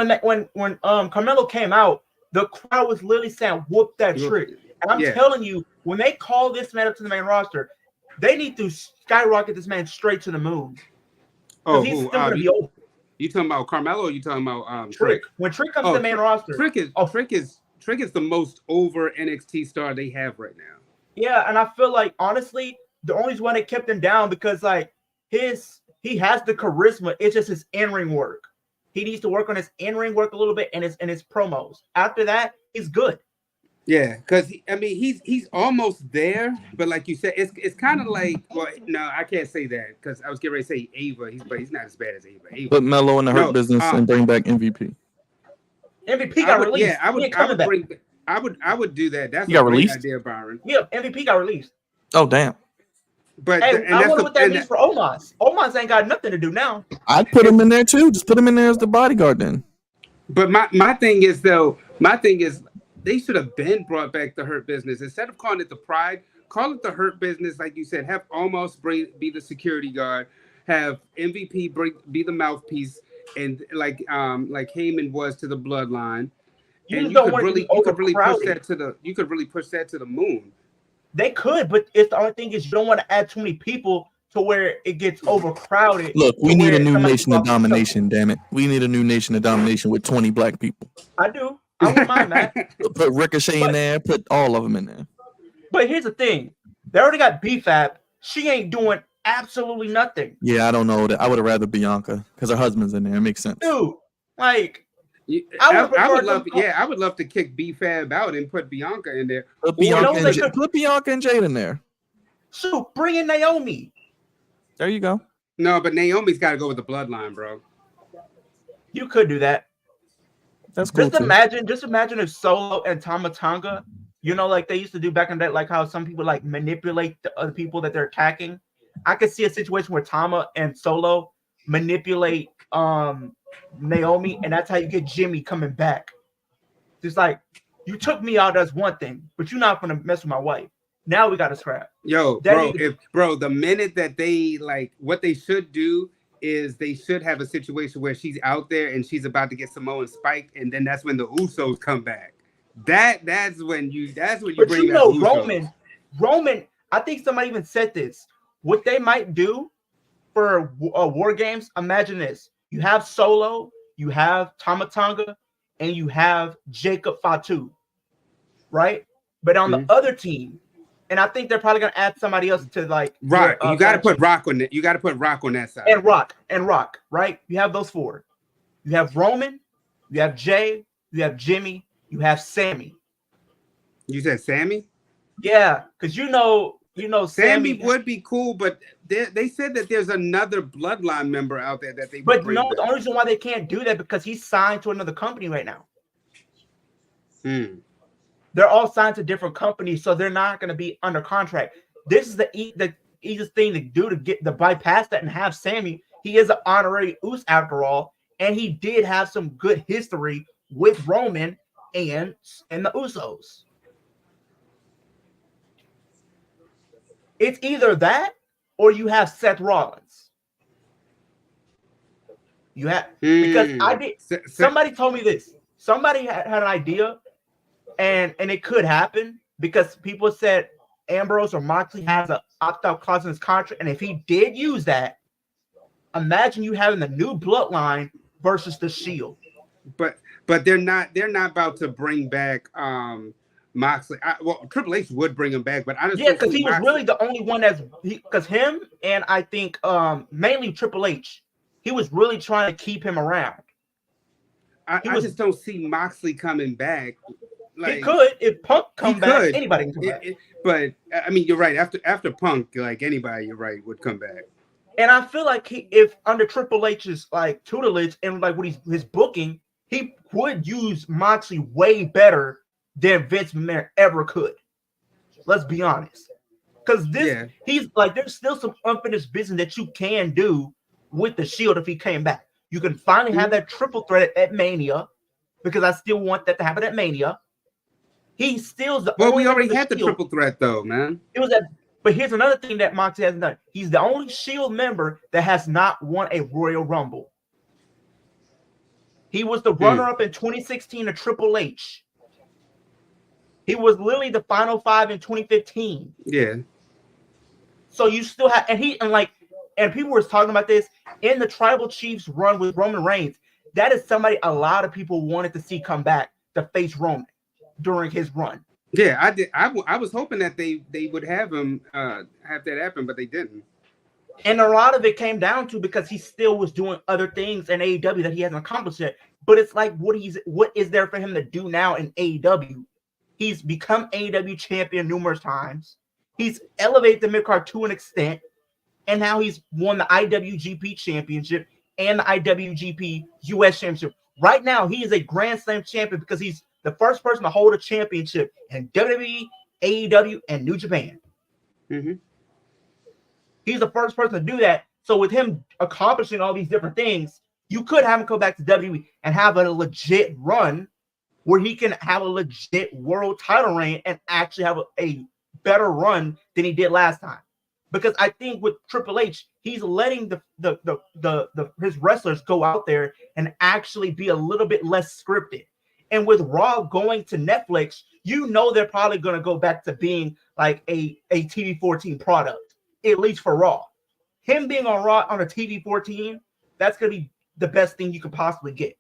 Carmelo came out, the crowd was literally saying, "Whoop that Trick!" And I'm telling you, when they call this man up to the main roster, they need to skyrocket this man straight to the moon. Oh, he's still gonna be over. You talking about Carmelo or you talking about Trick? When Trick comes to the main roster, Trick is the most over NXT star they have right now. Yeah, and I feel like honestly, the only one that kept him down because like he has the charisma. It's just his in-ring work. He needs to work on his in-ring work a little bit and his promos. After that, he's good. Yeah, because he's almost there, but like you said, it's kind of like, well, no, I can't say that because I was getting ready to say Ava, but he's not as bad as Ava. Put Melo in the Hurt Business and bring back MVP. MVP got released. Yeah, I would do that. That's a great idea, Byron. Yeah, MVP got released. Oh damn. But hey, I wonder what that means for Omos. Omos ain't got nothing to do now. I'd put him in there too. Just put him in there as the bodyguard then. But my thing is they should have been brought back the Hurt Business instead of calling it the Pride. Call it the Hurt Business, like you said. Have Omos be the security guard. Have MVP be the mouthpiece, and like Heyman was to the Bloodline. And you could really push that to the moon. They could, but it's the only thing is you don't want to add too many people to where it gets overcrowded. Look, we need a new Nation of Domination, damn it. We need a new Nation of Domination with 20 black people. I do. I wouldn't mind that. Put Ricochet in there, put all of them in there. But here's the thing. They already got BFAB. She ain't doing absolutely nothing. Yeah, I don't know. I would have rather Bianca because her husband's in there. It makes sense. Dude, like... I would love to kick B-Fab out and put Bianca in there. Put Bianca and Jade in there. Shoot, bring in Naomi. There you go. No, but Naomi's got to go with the Bloodline, bro. You could do that. That's cool. Just imagine if Solo and Tama Tonga, like they used to do back in the day, like how some people like manipulate the other people that they're attacking. I could see a situation where Tama and Solo manipulate Naomi, and that's how you get Jimmy coming back. Just like, you took me out as one thing, but you're not gonna mess with my wife. Now we got to scrap. Yo, bro, the minute that they what they should do is they should have a situation where she's out there and she's about to get Samoan spiked, and then that's when the Usos come back. That's when you bring back Roman. I think somebody even said this. What they might do for War Games, imagine this. You have Solo, you have Tama Tonga, and you have Jacob Fatu, right? But on the other team, and I think they're probably gonna add somebody else to like Rock. You got to put Rock on it. You got to put Rock on that side. And Rock, right? You have those four. You have Roman, you have Jay, you have Jimmy, you have Sammy. You said Sammy? Yeah, because Sammy would be cool, but they said that there's another Bloodline member out there that they. But no, the only reason why they can't do that because he's signed to another company right now. They're all signed to different companies, so they're not going to be under contract. This is the easiest thing to do to bypass that and have Sammy. He is an honorary Us after all, and he did have some good history with Roman and the Usos. It's either that or you have Seth Rollins. You have because I did. Somebody told me this. Somebody had an idea, and it could happen because people said Ambrose or Moxley has an opt-out clause in his contract, and if he did use that, imagine you having the new bloodline versus the Shield. But they're not about to bring back Moxley. Well, Triple H would bring him back, but I just because he was really the only one because him and I think mainly Triple H, he was really trying to keep him around. I just don't see Moxley coming back. Like, he could if Punk come back. Anybody can come back. But I mean, you're right. After Punk, like anybody, you're right, would come back. And I feel like if under Triple H's like tutelage and like what his booking, he would use Moxley way better than Vince McMahon ever could. Let's be honest, because he's like there's still some unfinished business that you can do with the Shield if he came back. You can finally have that triple threat at Mania, because I still want that to happen at Mania. He still's the we already had the triple threat though, man. It was but here's another thing that Moxley hasn't done. He's the only Shield member that has not won a Royal Rumble. He was the runner-up in 2016 to Triple H. He was literally the final 5 in 2015. Yeah. So you still have, and people were talking about this in the Tribal Chiefs run with Roman Reigns. That is somebody a lot of people wanted to see come back to face Roman during his run. Yeah, I did. I was hoping that they would have him have that happen, but they didn't. And a lot of it came down to because he still was doing other things in AEW that he hasn't accomplished yet. But it's like, what is there for him to do now in AEW? He's become AEW champion numerous times. He's elevated the midcard to an extent, and now he's won the IWGP championship and the IWGP US championship. Right now, he is a Grand Slam champion because he's the first person to hold a championship in WWE, AEW, and New Japan. Mm-hmm. He's the first person to do that. So with him accomplishing all these different things, you could have him go back to WWE and have a legit run where he can have a legit world title reign and actually have a better run than he did last time. Because I think with Triple H, he's letting his wrestlers go out there and actually be a little bit less scripted. And with Raw going to Netflix, you know they're probably going to go back to being like a TV 14 product, at least for Raw. Him being on Raw on a TV 14, that's going to be the best thing you could possibly get.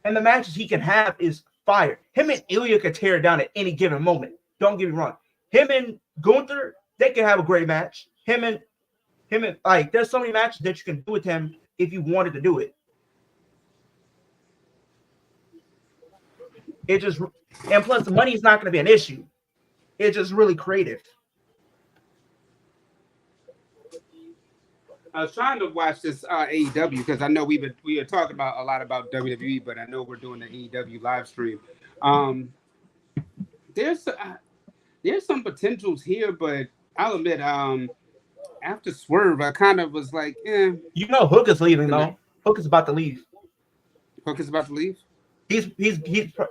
And the matches he can have is fire. Him and Ilya could tear it down at any given moment. Don't get me wrong. Him and Gunther, they can have a great match. Him and like, there's so many matches that you can do with him if you wanted to do it. And plus the money is not going to be an issue. It's just really creative. I was trying to watch this AEW because I know we were talking about a lot about WWE, but I know we're doing the AEW live stream. There's some potentials here, but I'll admit, after Swerve, I kind of was like, You know, Hook is leaving though. Hook is about to leave. Hook is about to leave. He's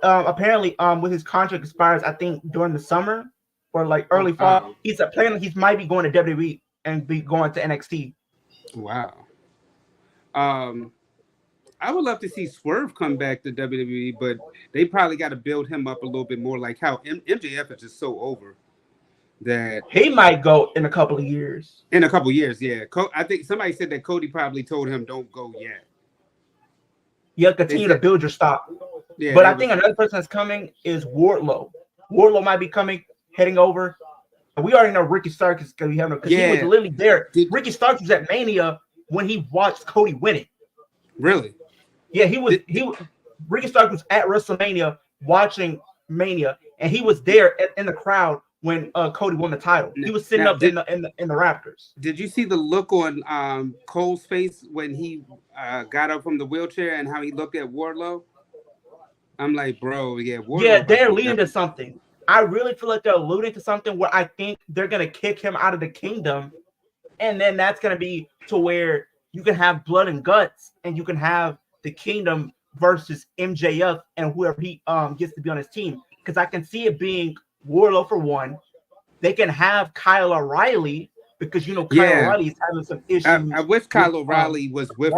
apparently with his contract expires, I think during the summer or like early fall. He's planning. He might be going to WWE and be going to NXT. Wow. I would love to see Swerve come back to WWE, but they probably got to build him up a little bit more, like how MJF is just so over that he might go in a couple of years. In a couple of years, yeah. I think somebody said that Cody probably told him, "Don't go yet." You have to continue to build your stock. Yeah, but I think another person that's coming is Wardlow. Wardlow might be heading over. We already know Ricky Starks is going to be having because he was literally there. Ricky Starks was at Mania when he watched Cody win it. Really? Yeah, Ricky Starks was at WrestleMania watching Mania, and he was there in the crowd when Cody won the title. He was sitting up in the rafters. Did you see the look on Cole's face when he got up from the wheelchair and how he looked at Wardlow? I'm like, bro, Wardlow. Yeah, they're leading to something. I really feel like they're alluding to something where I think they're going to kick him out of the kingdom, and then that's going to be to where you can have blood and guts, and you can have the kingdom versus MJF and whoever he gets to be on his team. Because I can see it being Wardlow for one. They can have Kyle O'Reilly because Kyle O'Reilly is having some issues. I wish Kyle O'Reilly was with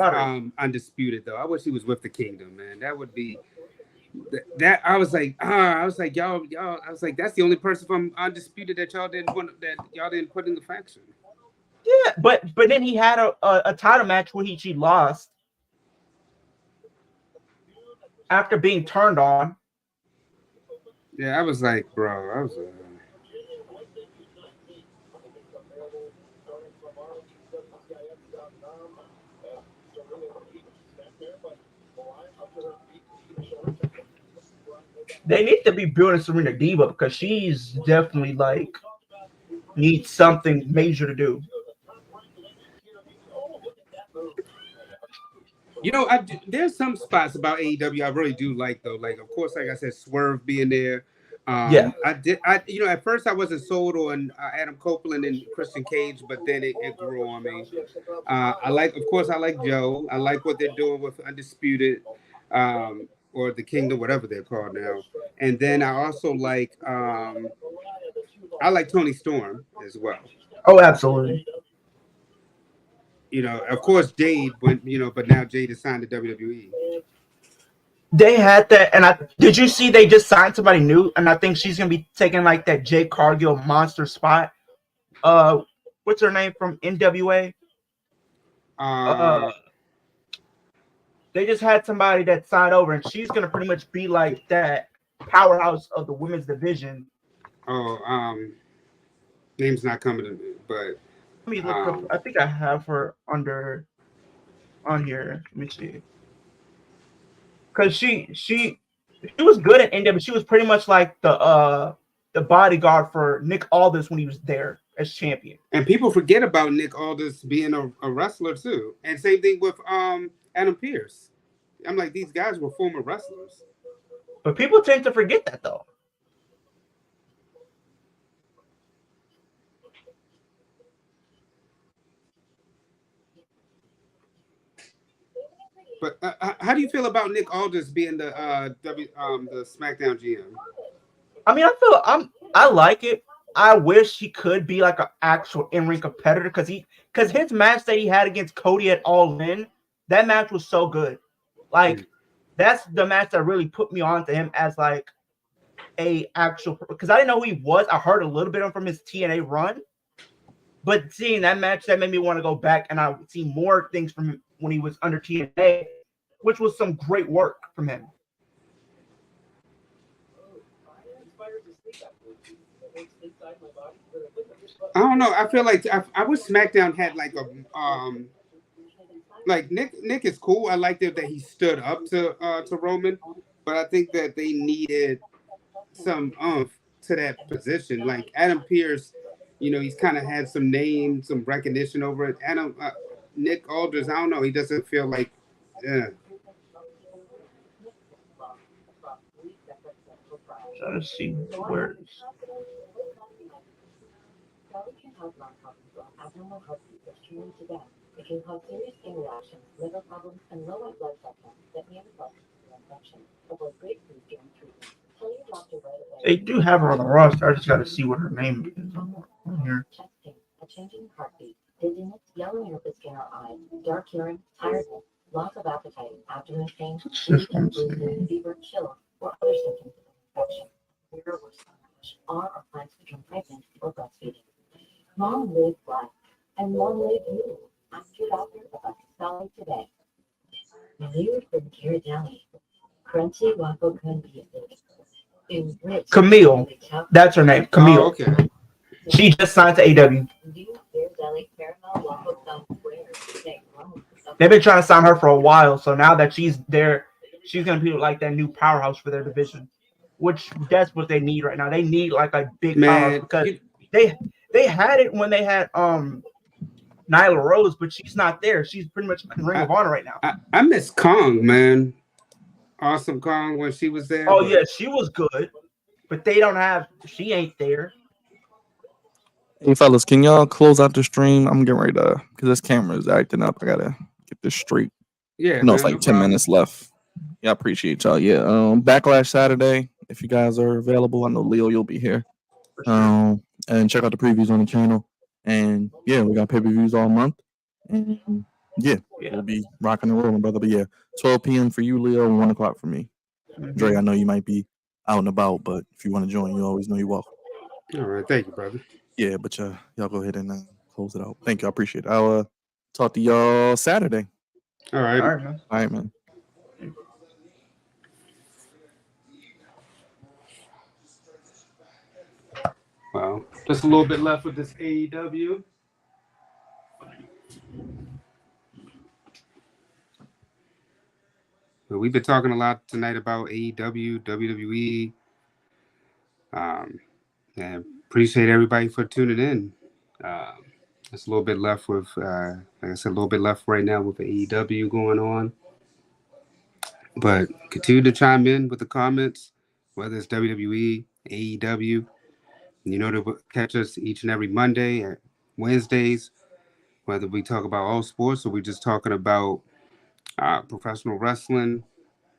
Undisputed though. I wish he was with the Kingdom, man. That would be that. I was like, y'all. I was like, that's the only person from Undisputed that y'all didn't put in the faction. Yeah, but then he had a title match where she lost. after being turned on. Yeah, I was like, bro, I was. They need to be building Serena Diva because she's definitely like needs something major to do. You know, there's some spots about AEW I really do like though. Like, of course, like I said, Swerve being there. Yeah. You know, at first I wasn't sold on Adam Copeland and Christian Cage, but then it grew on me. I like Joe. I like what they're doing with Undisputed, or the Kingdom, whatever they're called now. And then I also I like Tony Storm as well. Oh, absolutely. You know, of course, Jade went. You know, but now Jade is signed to WWE. They had that, and did you see they just signed somebody new, and I think she's gonna be taking like that Jade Cargill monster spot. What's her name from NWA? They just had somebody that signed over, and she's gonna pretty much be like that powerhouse of the women's division. Name's not coming to me, but let me look up. I think I have her on here. Let me see. Because she was good at NW. She was pretty much like the bodyguard for Nick Aldis when he was there as champion. And people forget about Nick Aldis being a wrestler too. And same thing with Adam Pearce. I'm like, these guys were former wrestlers. But people tend to forget that though. But how do you feel about Nick Aldis being the SmackDown GM? I mean, I like it. I wish he could be like an actual in-ring competitor because his match that he had against Cody at All In, that match was so good. Like that's the match that really put me on to him as like a actual, because I didn't know who he was. I heard a little bit from his TNA run, but seeing that match, that made me want to go back and I would see more things from him when he was under TNA, which was some great work from him. I don't know. I feel like I wish SmackDown had like a like Nick is cool. I like that he stood up to Roman, but I think that they needed some to that position. Like Adam Pearce, you know, he's kind of had some name, some recognition over it. Nick Aldis, I don't know. He doesn't feel like. Trying to see where. Abdominal heart disease turning to death. It can cause serious skin reactions, liver problems, and low white blood cell counts that may result in infection. Avoid great foods during treatment. Tell your doctor right away. They do have her on the roster. I just got to see what her name is on here. Chest pain, a changing heartbeat, dizziness, yellowing of the skin or eyes, dark urine, tiredness, loss of appetite, abdomen pain, fever, chills, or other symptoms of infection. Fear or worse, or plans to become pregnant or breastfeeding. Long live life, and long live you. Ask your doctor about Sally today. Reviewed from Ghirardelli. Crunchy waffle cone pieces. Camille, that's her name. Camille. Oh, okay. She just signed to AEW. They've been trying to sign her for a while, so now that she's there, she's gonna be like that new powerhouse for their division, which that's what they need right now. They need like a big powerhouse because they had it when they had Nyla Rose, but she's not there. She's pretty much in Ring of Honor right now. I miss Kong, man. Awesome Kong when she was there. Oh yeah, she was good, but they don't have. She ain't there. Hey fellas, can y'all close out the stream? I'm getting ready to, because this camera is acting up. I gotta get this straight. Yeah, it's like 10 minutes left. Yeah, I appreciate y'all. Yeah, Backlash Saturday. If you guys are available, I know Leo, you'll be here. And check out the previews on the channel. And yeah, we got pay-per-views all month. And yeah, we'll be rocking and rolling, brother. But yeah, 12 p.m. for you, Leo, and 1 o'clock for me. Dre, I know you might be out and about, but if you want to join, you always know you're welcome. All right, thank you, brother. Yeah, but y'all go ahead and close it out. Thank you, I appreciate it. I'll talk to y'all Saturday. All right. All right, man. All right, man. Well, just a little bit left with this AEW. But we've been talking a lot tonight about AEW, WWE. And appreciate everybody for tuning in. It's a little bit left with, like I said, a little bit left right now with the AEW going on. But continue to chime in with the comments, whether it's WWE, AEW. You know to catch us each and every Monday and Wednesdays, whether we talk about all sports or we just talking about professional wrestling.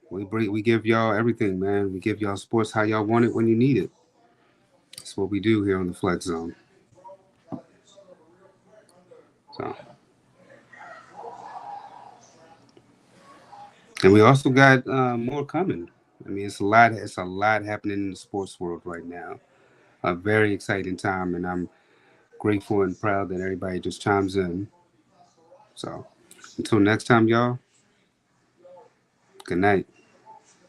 We give y'all everything, man. We give y'all sports how y'all want it when you need it. That's what we do here on the Flex Zone. So, and we also got more coming. I mean, it's a lot happening in the sports world right now. A very exciting time, and I'm grateful and proud that everybody just chimes in. So, until next time, y'all. Good night.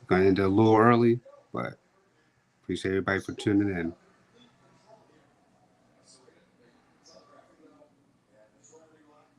Gonna end a little early, but appreciate everybody for tuning in.